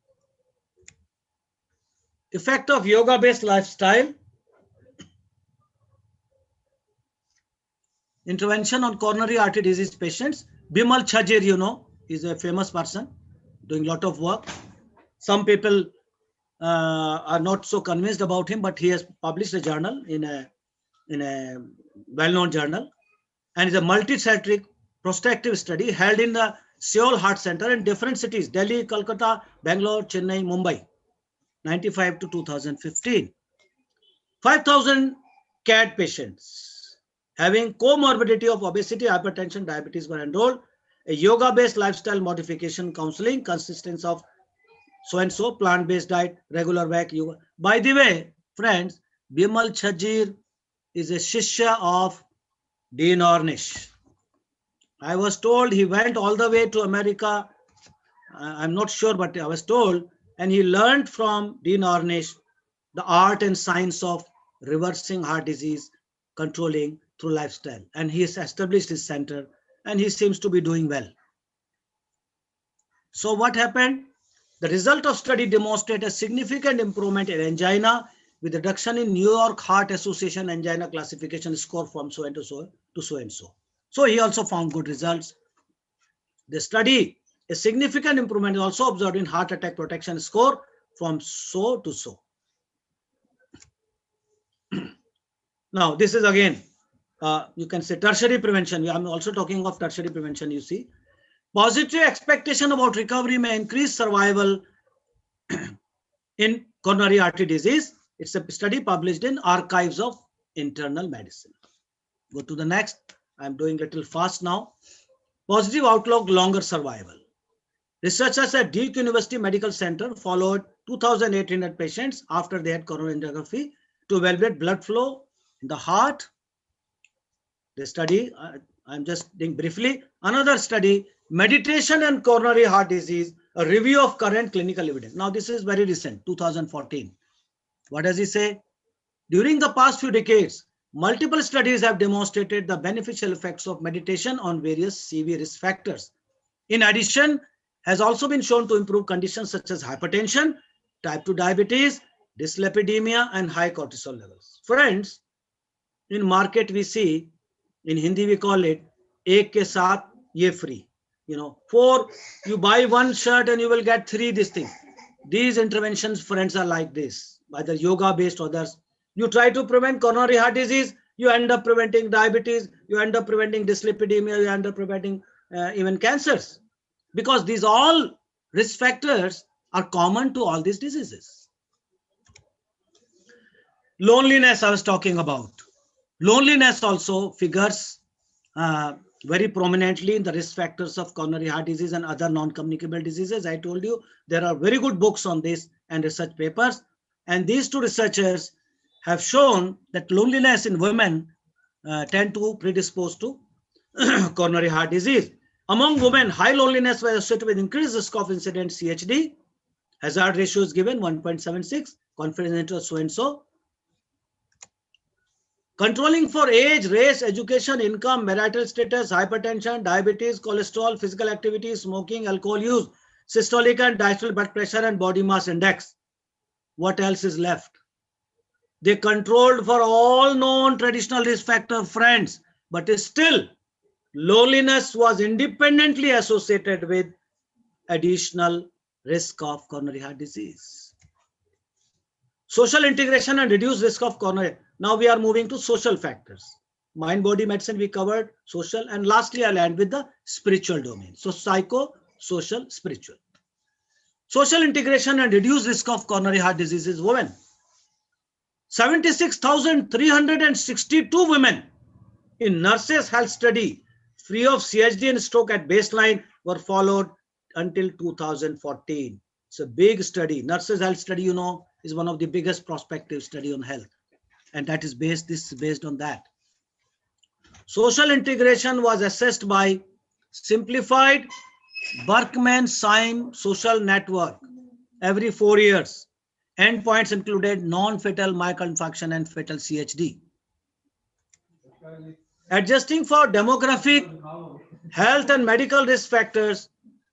Effect of yoga-based lifestyle. Intervention on coronary artery disease patients. Bimal Chhajir, is a famous person doing a lot of work. Some people are not so convinced about him, but he has published a journal in a well-known journal, and it's a multi-centric prospective study held in the Seoul Heart Center in different cities: Delhi, Kolkata, Bangalore, Chennai, Mumbai, 95 to 2015. 5,000 CAD patients having comorbidity of obesity, hypertension, diabetes were enrolled. A yoga-based lifestyle modification counseling consisting of so-and-so, plant-based diet, regular work, yoga. By the way, friends, Bimal Chhajir is a Shishya of Dean Ornish. I was told he went all the way to America. I'm not sure, but I was told, and he learned from Dean Ornish the art and science of reversing heart disease, controlling through lifestyle. And he has established his center, and he seems to be doing well. So what happened? The result of study demonstrated a significant improvement in angina with reduction in New York Heart Association angina classification score from so and so to so and so. So he also found good results. The study, a significant improvement is also observed in heart attack protection score from so to so. Now, this is again, you can say tertiary prevention. I'm also talking of tertiary prevention, you see. Positive expectation about recovery may increase survival in coronary artery disease. It's a study published in Archives of Internal Medicine. Go to the next. I'm doing a little fast now. Positive outlook, longer survival. Researchers at Duke University Medical Center followed 2,800 patients after they had coronary angiography to evaluate blood flow in the heart. The study, I'm just doing briefly. Another study, meditation and coronary heart disease, a review of current clinical evidence. Now, this is very recent, 2014. What does he say? During the past few decades, multiple studies have demonstrated the beneficial effects of meditation on various CV risk factors. In addition, has also been shown to improve conditions such as hypertension, type 2 diabetes, dyslipidemia, and high cortisol levels. Friends, in market we see, in Hindi we call it, ek ke saath ye free. You know, you buy one shirt and you will get 3 this thing. These interventions, friends, are like this, either yoga based or others. You try to prevent coronary heart disease, you end up preventing diabetes, you end up preventing dyslipidemia, you end up preventing even cancers. Because these all risk factors are common to all these diseases. Loneliness I was talking about. Loneliness also figures very prominently in the risk factors of coronary heart disease and other non-communicable diseases. I told you there are very good books on this and research papers. And these 2 researchers have shown that loneliness in women tend to predispose to coronary heart disease. Among women, high loneliness was associated with increased risk of incident CHD. Hazard ratio is given 1.76, confidence interval so and so. Controlling for age, race, education, income, marital status, hypertension, diabetes, cholesterol, physical activity, smoking, alcohol use, systolic and diastolic blood pressure, and body mass index. What else is left? They controlled for all known traditional risk factor, friends, but still loneliness was independently associated with additional risk of coronary heart disease. Social integration and reduced risk of coronary. Now we are moving to social factors. Mind, body, medicine we covered, social, and lastly I'll end with the spiritual domain. So psycho, social, spiritual. Social integration and reduced risk of coronary heart disease is women. 76,362 women in Nurses Health Study free of CHD and stroke at baseline were followed until 2014. It's a big study. Nurses Health Study, you know, is one of the biggest prospective study on health. And that is based, this is based on that. Social integration was assessed by simplified Berkman-Syme social network every 4 years. Endpoints included non-fatal myocardial infarction and fatal CHD. Adjusting for demographic, health and medical risk factors,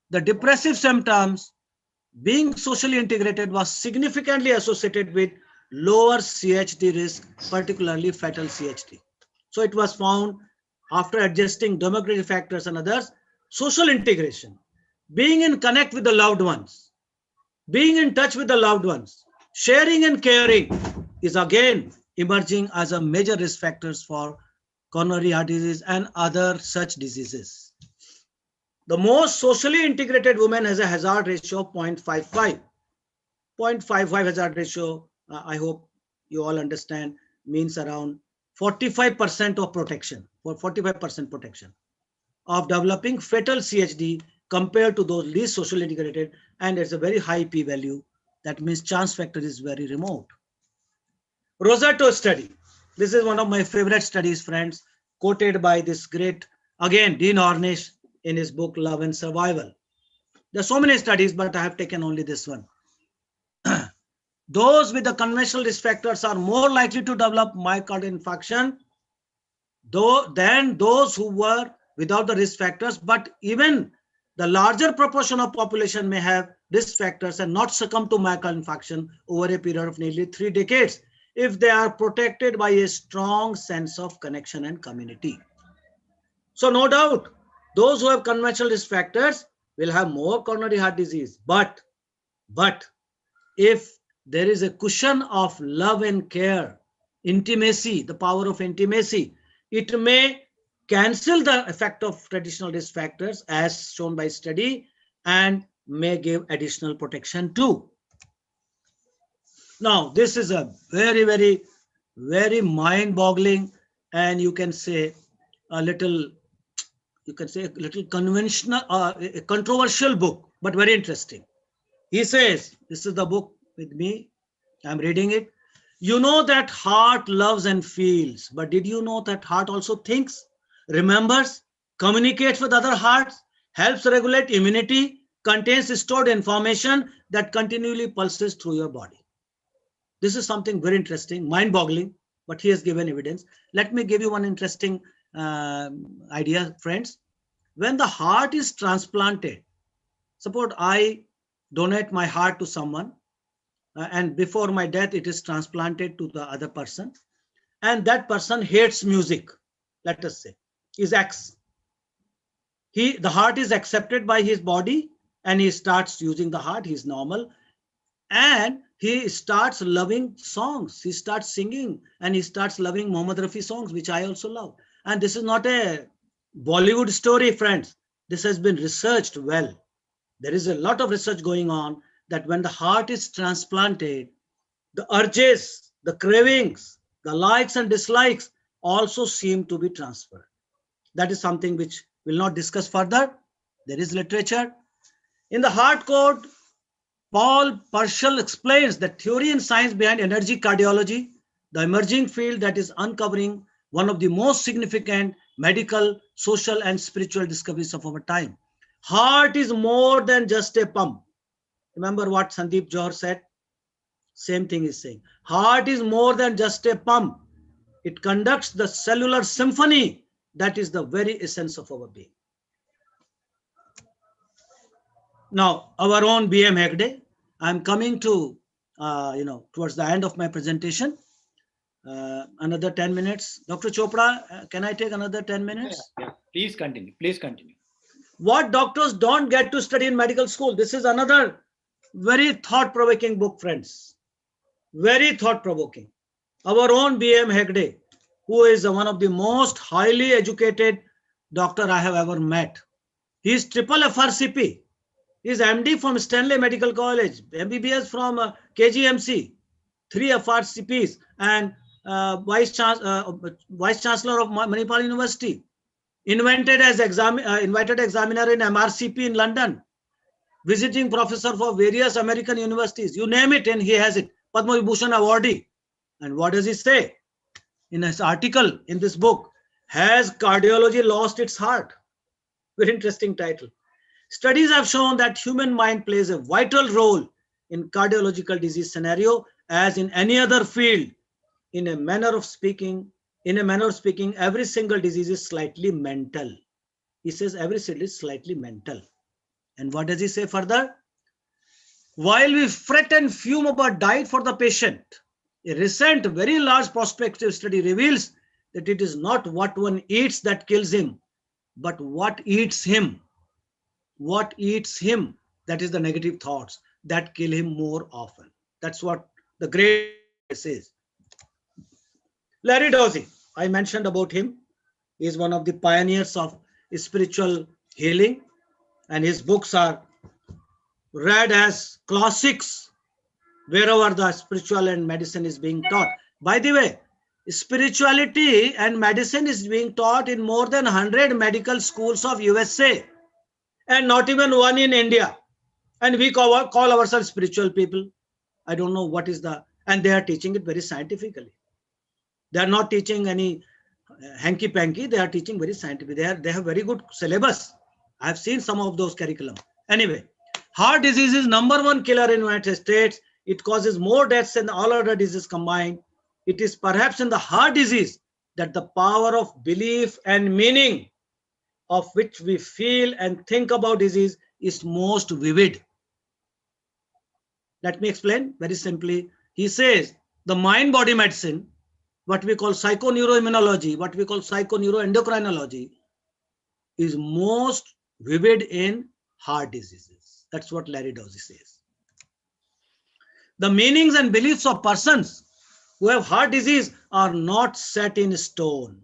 the depressive symptoms being socially integrated was significantly associated with lower CHD risk, particularly fatal CHD. So it was found after adjusting demographic factors and others, social integration, being in connect with the loved ones, being in touch with the loved ones, sharing and caring is again emerging as a major risk factors for coronary heart disease and other such diseases. The most socially integrated woman has a hazard ratio of 0.55. 0.55 hazard ratio, I hope you all understand, means around 45% of protection, for 45% protection of developing fatal CHD compared to those least socially integrated, and it's a very high p-value. That means chance factor is very remote. Rosetto study. This is one of my favorite studies, friends, quoted by this great, again, Dean Ornish in his book, Love and Survival. There are so many studies, but I have taken only this one. Those with the conventional risk factors are more likely to develop myocardial infarction than those who were without the risk factors, but even the larger proportion of population may have risk factors and not succumb to myocardial infarction over a period of nearly 3 decades if they are protected by a strong sense of connection and community. So no doubt, those who have conventional risk factors will have more coronary heart disease. But if there is a cushion of love and care, intimacy, the power of intimacy, it may cancel the effect of traditional risk factors as shown by study and may give additional protection too. Now, this is a very mind-boggling, and you can say a little conventional, a controversial book, but very interesting. He says, this is the book with me, I'm reading it. You know that heart loves and feels, but did you know that heart also thinks, remembers, communicates with other hearts, helps regulate immunity, contains stored information that continually pulses through your body? This is something very interesting, mind-boggling, but he has given evidence. Let me give you one interesting idea, friends. When the heart is transplanted, suppose I donate my heart to someone, and before my death, it is transplanted to the other person, and that person hates music, let us say, is X. The heart is accepted by his body, and he starts using the heart, he's normal, and he starts loving songs, he starts singing, and he starts loving Mohammad Rafi songs, which I also love. And this is not a Bollywood story, friends. This has been researched well. There is a lot of research going on that when the heart is transplanted, the urges, the cravings, the likes and dislikes also seem to be transferred. That is something which we'll not discuss further. There is literature. In the Heart Code, Paul Purcell explains the theory and science behind energy cardiology, the emerging field that is uncovering one of the most significant medical, social, and spiritual discoveries of our time. Heart is more than just a pump. Remember what Sandeep Johar said? Same thing he's saying. Heart is more than just a pump. It conducts the cellular symphony that is the very essence of our being. Now, our own B.M. Hegde. I'm coming to, towards the end of my presentation. Another 10 minutes. Dr. Chopra, can I take another 10 minutes? Yeah. Please continue. Please continue. What doctors don't get to study in medical school. This is another very thought-provoking book, friends. Very thought-provoking. Our own B.M. Hegde, who is one of the most highly educated doctor I have ever met. He is triple FRCP. He is MD from Stanley Medical College, MBBS from KGMC, 3 FRCPs, and Vice Chancellor of Manipal University. Invited examiner in MRCP in London. Visiting professor for various American universities. You name it and he has it. Padma Vibhushan awardee. And what does he say? In his article in this book, Has Cardiology Lost Its Heart? Very interesting title. Studies have shown that human mind plays a vital role in cardiological disease scenario as in any other field. In a manner of speaking, every single disease is slightly mental. He says every cell is slightly mental. And what does he say further? While we fret and fume about diet for the patient, a recent very large prospective study reveals that it is not what one eats that kills him, but what eats him. What eats him, that is the negative thoughts that kill him more often. That's what the great says. Larry Dossey, I mentioned about him. He is one of the pioneers of spiritual healing, and his books are read as classics wherever the spiritual and medicine is being taught. By the way, spirituality and medicine is being taught in more than 100 medical schools of USA, and not even one in India. And we call ourselves spiritual people. I don't know what is and they are teaching it very scientifically. They are not teaching any hanky panky. They are teaching very scientific. They have very good syllabus. I have seen some of those curriculum. Anyway, heart disease is number one killer in United States. It causes more deaths than all other diseases combined. It is perhaps in the heart disease that the power of belief and meaning of which we feel and think about disease is most vivid. Let me explain very simply. He says the mind-body medicine, what we call psychoneuroimmunology, what we call psychoneuroendocrinology, is most vivid in heart diseases. That's what Larry Dozy says. The meanings and beliefs of persons who have heart disease are not set in stone.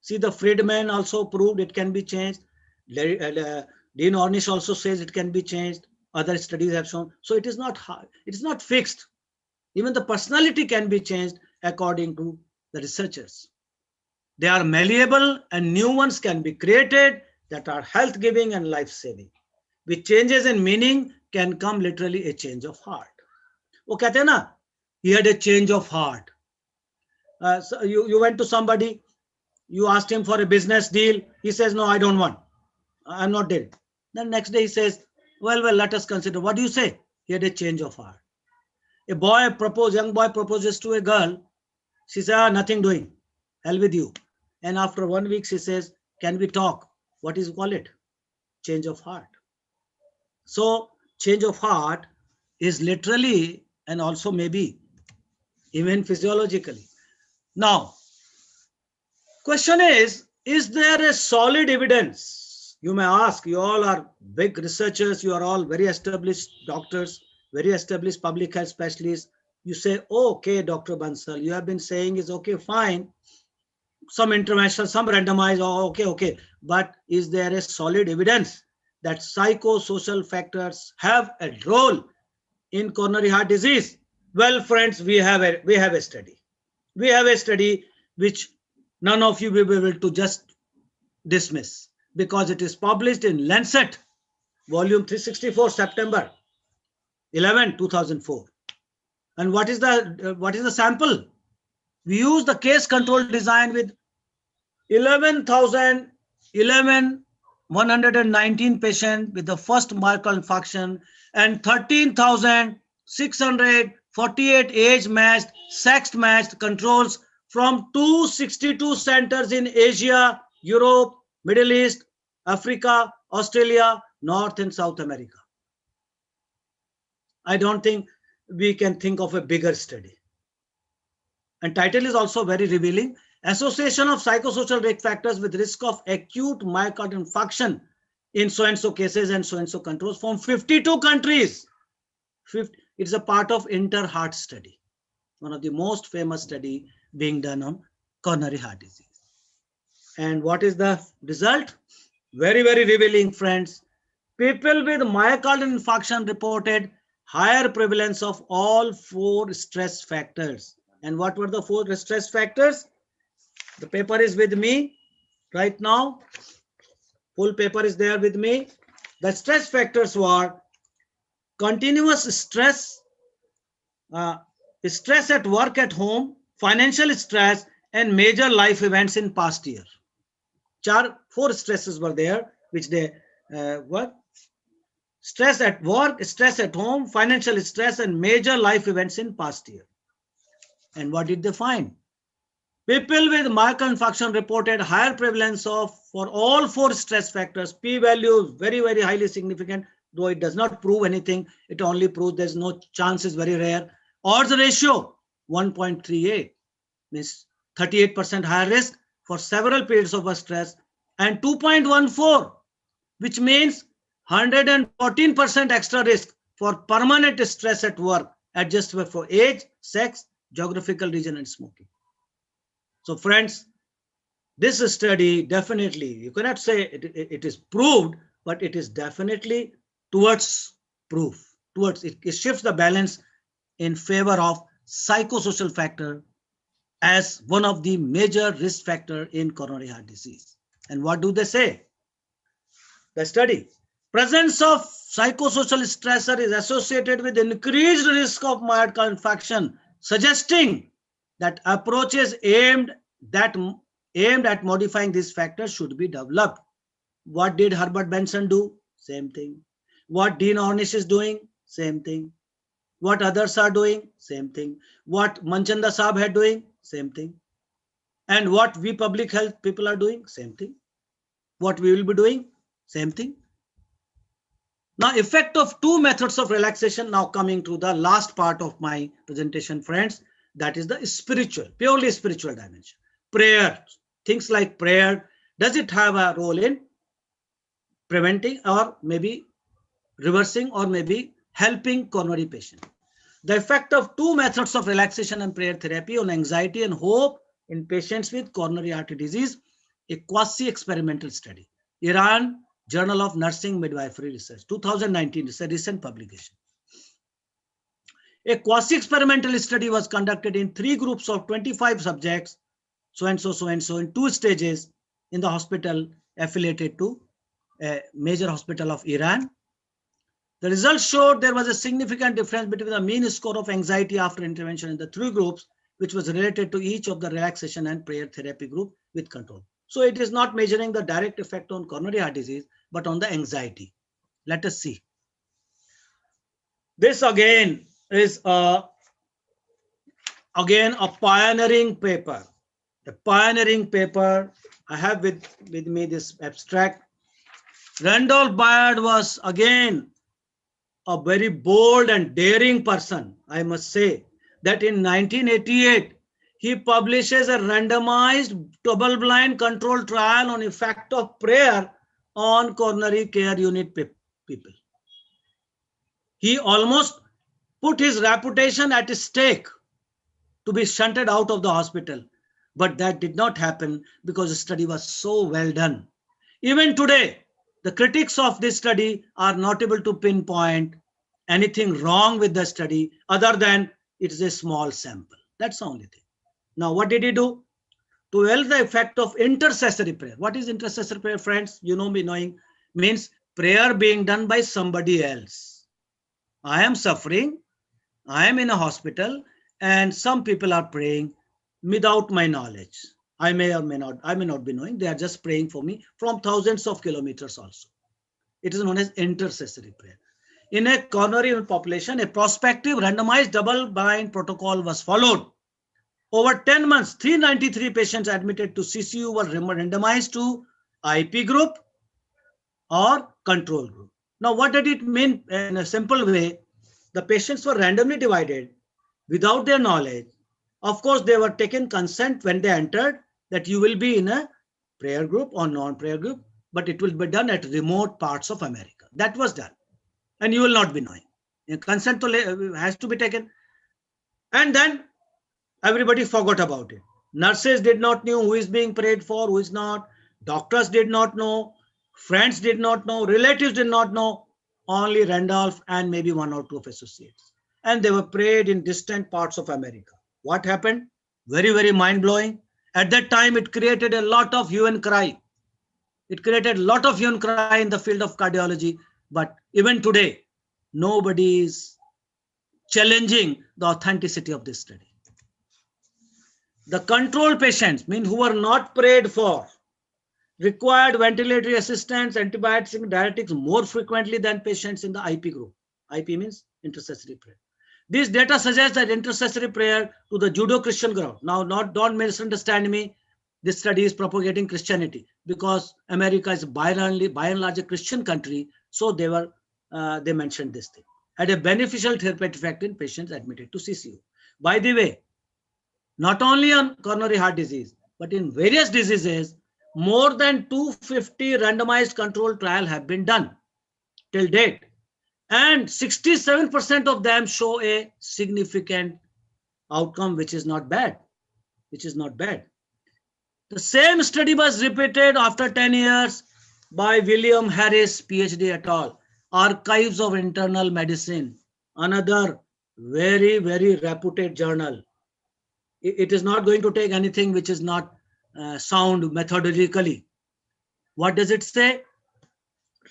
See, the Friedman also proved it can be changed. Dean Ornish also says it can be changed. Other studies have shown. So it is not hard. It is not fixed. Even the personality can be changed according to the researchers. They are malleable and new ones can be created that are health giving and life saving. With changes in meaning can come literally a change of heart. वो कहते हैं ना, he had a change of heart. So you went to somebody, you asked him for a business deal. He says, no, I don't want. I'm not dead. Then next day he says, well, let us consider. What do you say? He had a change of heart. A young boy proposes to a girl. She says, nothing doing. Hell with you. And after 1 week, she says, can we talk? What is call it? Change of heart. So change of heart is literally and also maybe even physiologically. Now, question is there a solid evidence? You may ask, you all are big researchers, you are all very established doctors, very established public health specialists. You say, okay, Dr. Bansal, you have been saying is okay, fine. Some intervention, some randomized, okay. But is there a solid evidence that psychosocial factors have a role in coronary heart disease? Well, friends, we have a study. We have a study which none of you will be able to just dismiss because it is published in Lancet, volume 364, September 11, 2004. And what is the sample? We use the case control design with 11,119 patients with the first myocardial infarction and 13,648 age-matched, sex-matched controls from 262 centers in Asia, Europe, Middle East, Africa, Australia, North and South America. I don't think we can think of a bigger study. And title is also very revealing. Association of psychosocial risk factors with risk of acute myocardial infarction in so-and-so cases and so-and-so controls from 52 countries. It's a part of Inter-Heart study, one of the most famous study being done on coronary heart disease. And what is the result? Very, very revealing, friends. People with myocardial infarction reported higher prevalence of all 4 stress factors. And what were the 4 stress factors? The paper is with me right now. Full paper is there with me. The stress factors were continuous stress, stress at work, at home, financial stress, and major life events in past year. 4 stresses were there, which they were stress at work, stress at home, financial stress, and major life events in past year. And what did they find? People with myocardial infarction reported higher prevalence of for all 4 stress factors. P-value very, very highly significant, though it does not prove anything. It only proves there's no chance, is very rare. Odds ratio 1.38 means 38% higher risk for several periods of stress, and 2.14, which means 114% extra risk for permanent stress at work, adjusted for age, sex, geographical region, and smoking. So friends, this study definitely, you cannot say it is proved, but it is definitely towards proof. Towards it shifts the balance in favor of psychosocial factor as one of the major risk factor in coronary heart disease. And what do they say? The study, presence of psychosocial stressor is associated with increased risk of myocardial infarction, suggesting that approaches aimed at modifying these factors should be developed. What did Herbert Benson do? Same thing. What Dean Ornish is doing? Same thing. What others are doing? Same thing. What Manchanda Saab had doing? Same thing. And what we public health people are doing? Same thing. What we will be doing? Same thing. Now, effect of two methods of relaxation. Now coming to the last part of my presentation, friends, that is the spiritual, purely spiritual dimension. Prayer, things like prayer, does it have a role in preventing or maybe reversing or maybe helping coronary patients? The effect of two methods of relaxation and prayer therapy on anxiety and hope in patients with coronary artery disease, a quasi-experimental study. Iran Journal of Nursing Midwifery Research, 2019, it's a recent publication. A quasi-experimental study was conducted in 3 groups of 25 subjects, so and so, in 2 stages in the hospital affiliated to a major hospital of Iran. The results showed there was a significant difference between the mean score of anxiety after intervention in the 3 groups, which was related to each of the relaxation and prayer therapy group with control. So it is not measuring the direct effect on coronary heart disease, but on the anxiety. Let us see. This again is a pioneering paper. The pioneering paper, I have with me this abstract. Randolph Bayard was again a very bold and daring person. I must say that in 1988, he publishes a randomized double-blind controlled trial on effect of prayer on coronary care unit people. He almost put his reputation at stake to be shunted out of the hospital, but that did not happen because the study was so well done. Even today, the critics of this study are not able to pinpoint anything wrong with the study other than it is a small sample. That's the only thing. Now, what did he do? To evaluate the effect of intercessory prayer. What is intercessory prayer, friends? You know me knowing means prayer being done by somebody else. I am suffering, I am in a hospital, and some people are praying without my knowledge. I may or may not be knowing. They are just praying for me from thousands of kilometers also. It is known as intercessory prayer. In a coronary population, a prospective randomized double-blind protocol was followed. Over 10 months, 393 patients admitted to CCU were randomized to IP group or control group. Now, what did it mean in a simple way? The patients were randomly divided without their knowledge. Of course, they were taken consent when they entered that you will be in a prayer group or non-prayer group, but it will be done at remote parts of America. That was done. And you will not be knowing. Consent has to be taken. And then everybody forgot about it. Nurses did not know who is being prayed for, who is not. Doctors did not know. Friends did not know. Relatives did not know. Only Randolph and maybe 1 or 2 of associates. And they were prayed in distant parts of America. What happened? Very, very mind-blowing. At that time, it created a lot of hue and cry. It created a lot of hue and cry in the field of cardiology. But even today, nobody is challenging the authenticity of this study. The control patients, mean who were not prayed for, required ventilatory assistance, antibiotics, and diuretics more frequently than patients in the IP group. IP means intercessory prayer. This data suggests that intercessory prayer to the Judeo-Christian ground. Now, don't misunderstand me. This study is propagating Christianity because America is by and large a Christian country. So they mentioned this thing. Had a beneficial therapeutic effect in patients admitted to CCU. By the way, not only on coronary heart disease, but in various diseases, more than 250 randomized controlled trials have been done till date. And 67% of them show a significant outcome, which is not bad. The same study was repeated after 10 years by William Harris, PhD et al. Archives of Internal Medicine, another very, very reputed journal. It is not going to take anything which is not sound methodologically. What does it say?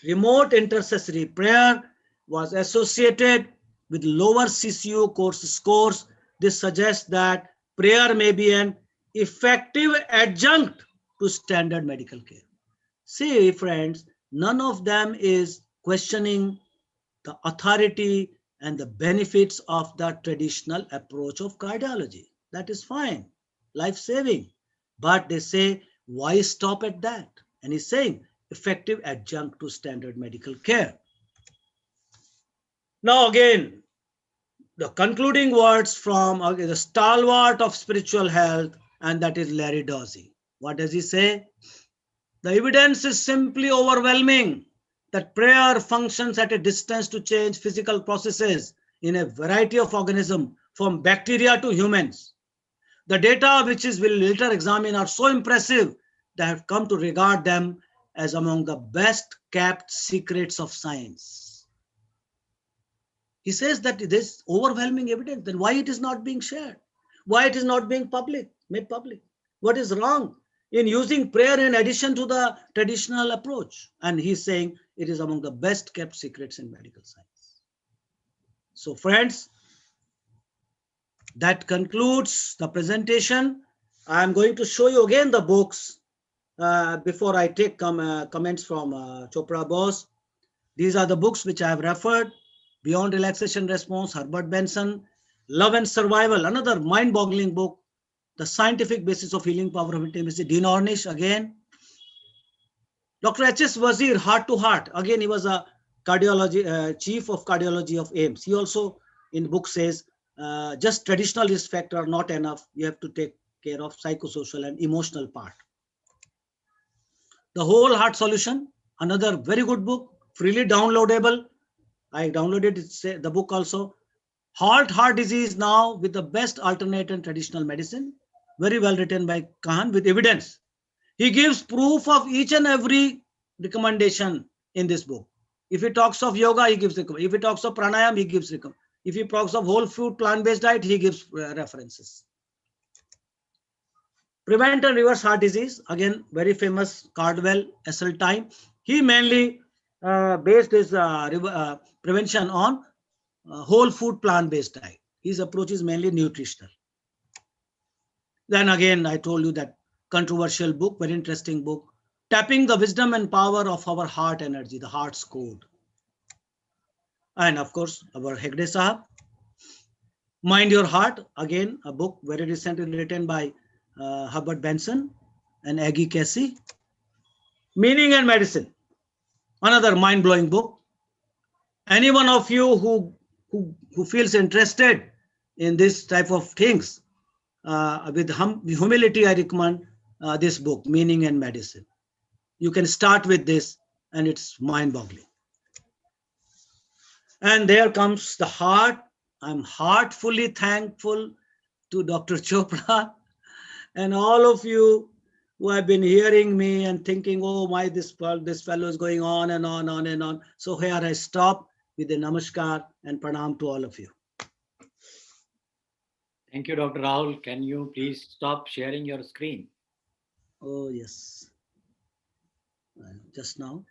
Remote intercessory prayer was associated with lower CCU course scores. This suggests that prayer may be an effective adjunct to standard medical care. See, friends, none of them is questioning the authority and the benefits of the traditional approach of cardiology. That is fine, life saving. But they say, why stop at that? And he's saying, effective adjunct to standard medical care. Now, again, the concluding words from the stalwart of spiritual health, and that is Larry Dossey. What does he say? The evidence is simply overwhelming that prayer functions at a distance to change physical processes in a variety of organisms, from bacteria to humans. The data, which is we'll later examine, are so impressive that I have come to regard them as among the best kept secrets of science. He says that this overwhelming evidence, then why it is not being shared? Why it is not being made public? What is wrong in using prayer in addition to the traditional approach? And he's saying it is among the best kept secrets in medical science. So friends, that concludes the presentation. I'm going to show you again the books before I take comments from Chopra Bose. These are the books which I have referred. Beyond Relaxation Response, Herbert Benson. Love and Survival, another mind-boggling book. The Scientific Basis of Healing Power of Intimacy, Dean Ornish again. Dr. H.S. Wazir, Heart to Heart. Again, he was a cardiology chief of cardiology of AIMS. He also in the book says, just traditional risk factor are not enough. You have to take care of psychosocial and emotional part. The Whole Heart Solution, another very good book, freely downloadable. I downloaded the book also. Heart disease now with the best alternate and traditional medicine. Very well written by Kahan with evidence. He gives proof of each and every recommendation in this book. If he talks of yoga, he gives recommendation. If he talks of pranayam, he gives recommendation. If he talks of whole food plant-based diet, he gives references. Prevent and Reverse Heart Disease, again, very famous Cardwell, Esseltine. He mainly based his prevention on whole food plant-based diet. His approach is mainly nutritional. Then again, I told you that controversial book, very interesting book, Tapping the Wisdom and Power of Our Heart Energy, the Heart's Code. And of course, our Hegde Sahab, Mind Your Heart, again, a book very recently written by Herbert Benson and Aggie Casey. Meaning and Medicine, another mind-blowing book. Any one of you who feels interested in this type of things, with humility, I recommend this book, Meaning and Medicine. You can start with this and it's mind-boggling. And there comes the heart. I'm heartfully thankful to Dr. Chopra and all of you who have been hearing me and thinking, oh my, this fellow is going on and on and on. So here I stop with a namaskar and pranam to all of you. Thank you, Dr. Rahul. Can you please stop sharing your screen? Oh, yes. Just now.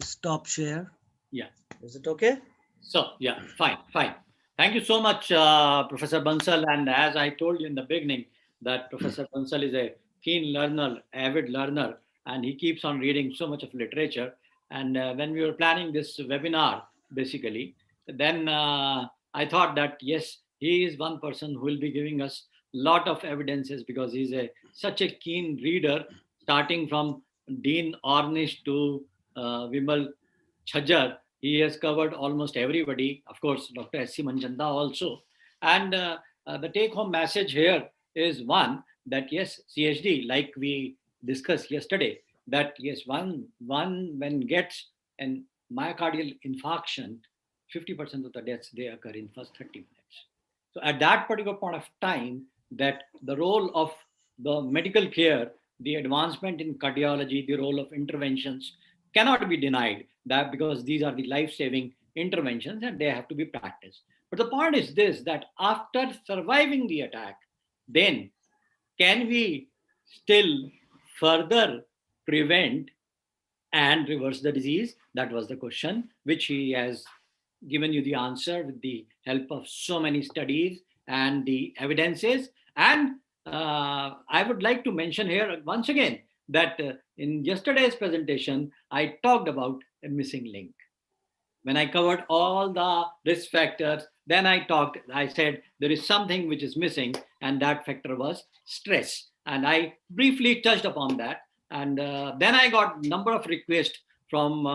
Stop share. Yeah. Is it okay? So, yeah, fine. Thank you so much, Professor Bansal. And as I told you in the beginning, that Professor Bansal is a keen learner, avid learner, and he keeps on reading so much of literature. And when we were planning this webinar, basically, then I thought that, yes, he is one person who will be giving us a lot of evidences because he's such a keen reader, starting from Dean Ornish to Vimal Chhajjar. He has covered almost everybody, of course, Dr. S.C. Manchanda also. And the take-home message here is one, that yes, CHD, like we discussed yesterday, that yes, one when gets an myocardial infarction, 50% of the deaths, they occur in first 30 minutes. So at that particular point of time, that the role of the medical care, the advancement in cardiology, the role of interventions cannot be denied, that because these are the life-saving interventions and they have to be practiced. But the point is this, that after surviving the attack, then can we still further prevent and reverse the disease? That was the question which he has given you the answer with the help of so many studies and the evidences. And I would like to mention here once again that in yesterday's presentation, I talked about a missing link. When I covered all the risk factors, then I said there is something which is missing, and that factor was stress. And I briefly touched upon that. And then I got number of requests from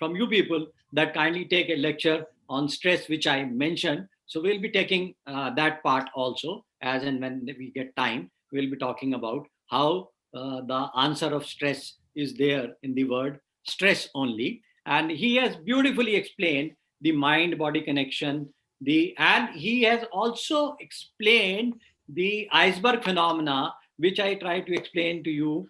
you people that kindly take a lecture on stress, which I mentioned. So we'll be taking that part also, as and when we get time. We'll be talking about how the answer of stress is there in the word stress only, and he has beautifully explained the mind body connection, and he has also explained the iceberg phenomena, which I tried to explain to you,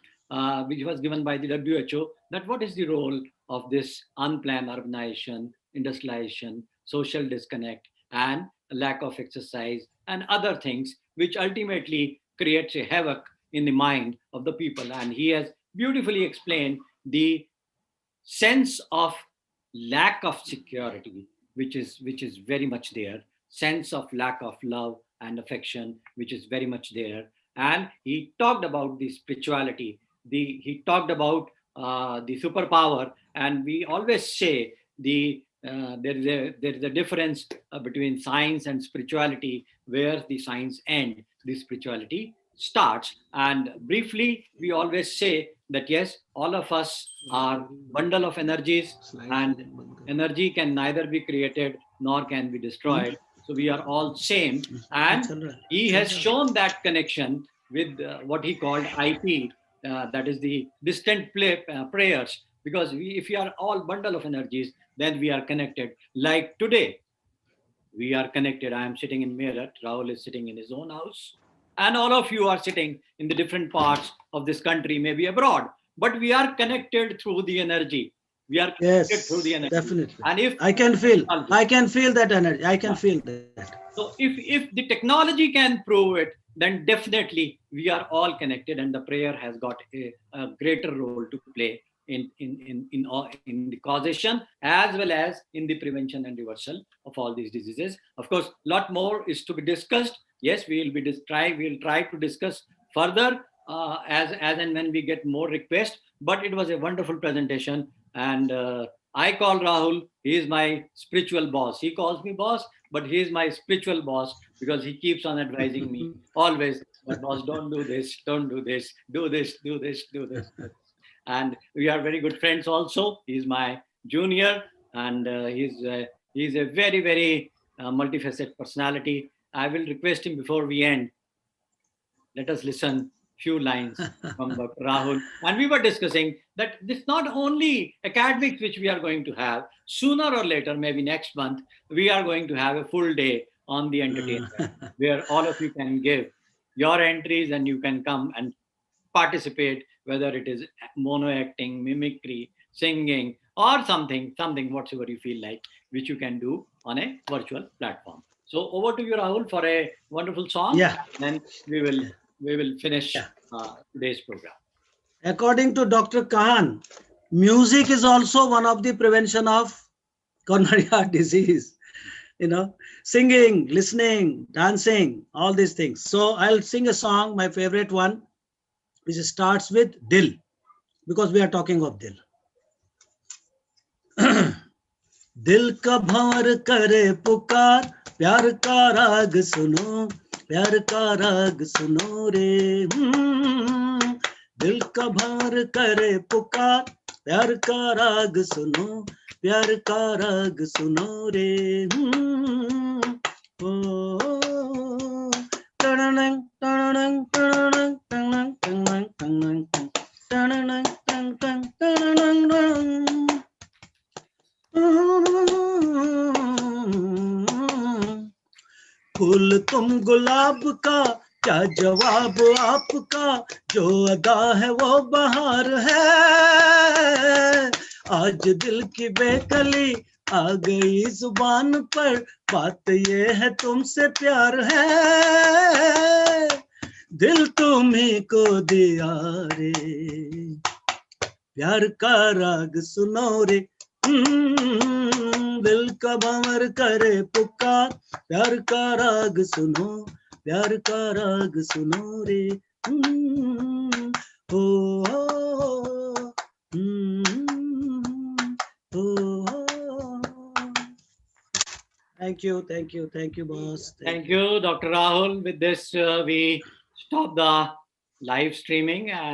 which was given by the WHO, that what is the role of this unplanned urbanization, industrialization, social disconnect, and lack of exercise and other things, which ultimately creates a havoc in the mind of the people. And he has beautifully explained the sense of lack of security, which is very much there, sense of lack of love and affection, which is very much there. And he talked about the spirituality, he talked about the superpower. And we always say there is a difference between science and spirituality, where the science ends, the spirituality starts. And briefly, we always say that yes, all of us are bundle of energies, and energy can neither be created nor can be destroyed. So we are all same. And he has shown that connection with what he called IP, that is the distant prayers. Because if we are all bundle of energies, then we are connected. Like today, we are connected. I am sitting in Meerut, Rahul is sitting in his own house, and all of you are sitting in the different parts of this country, maybe abroad, but we are connected through the energy. We are connected through the energy. Definitely. And if I can feel that energy. I can feel that. So if the technology can prove it, then definitely we are all connected, and the prayer has got a greater role to play in the causation, as well as in the prevention and reversal of all these diseases. Of course, a lot more is to be discussed. Yes, we'll try to discuss further as and when we get more requests. But it was a wonderful presentation, and I call Rahul. He is my spiritual boss. He calls me boss, but he is my spiritual boss, because he keeps on advising me always. But boss, don't do this, don't do this, do this, do this, do this. And we are very good friends also. He's my junior, and he's a very, very multifaceted personality. I will request him before we end. Let us listen few lines from Dr. Rahul. And we were discussing that this not only academics which we are going to have, sooner or later, maybe next month, we are going to have a full day on the entertainment, where all of you can give your entries and you can come and participate, whether it is mono acting, mimicry, singing, or something whatsoever you feel like, which you can do on a virtual platform. So over to you, Rahul, for a wonderful song. Yeah. Then we will finish today's program. According to Dr. Khan, music is also one of the prevention of coronary heart disease. Singing, listening, dancing, all these things. So I'll sing a song, my favorite one, which starts with Dil, because we are talking of Dil. दिल का भंवर करे पुकार, प्यार का राग सुनो, प्यार का राग सुनो रे। दिल का भंवर करे पुकार, प्यार का राग सुनो, प्यार का राग सुनो रे। टणनंग टणनंग टणनंग टणनंग टणनंग टणनंग टणनंग टणनंग टणनंग। फूल तुम गुलाब का, क्या जवाब आपका, जो अदा है वो बहार है। आज दिल की बेकली आ गई जुबान पर, बात ये है तुमसे प्यार है। दिल तुम्हीं को दिया रे, प्यार का राग सुनो रे। दिल का भंवर करे पुकार, प्यार का राग सुनो, प्यार का राग सुनो रे। हो हो, हो। Thank you, boss. Thank you, Dr. Rahul. With this, we stop the live streaming and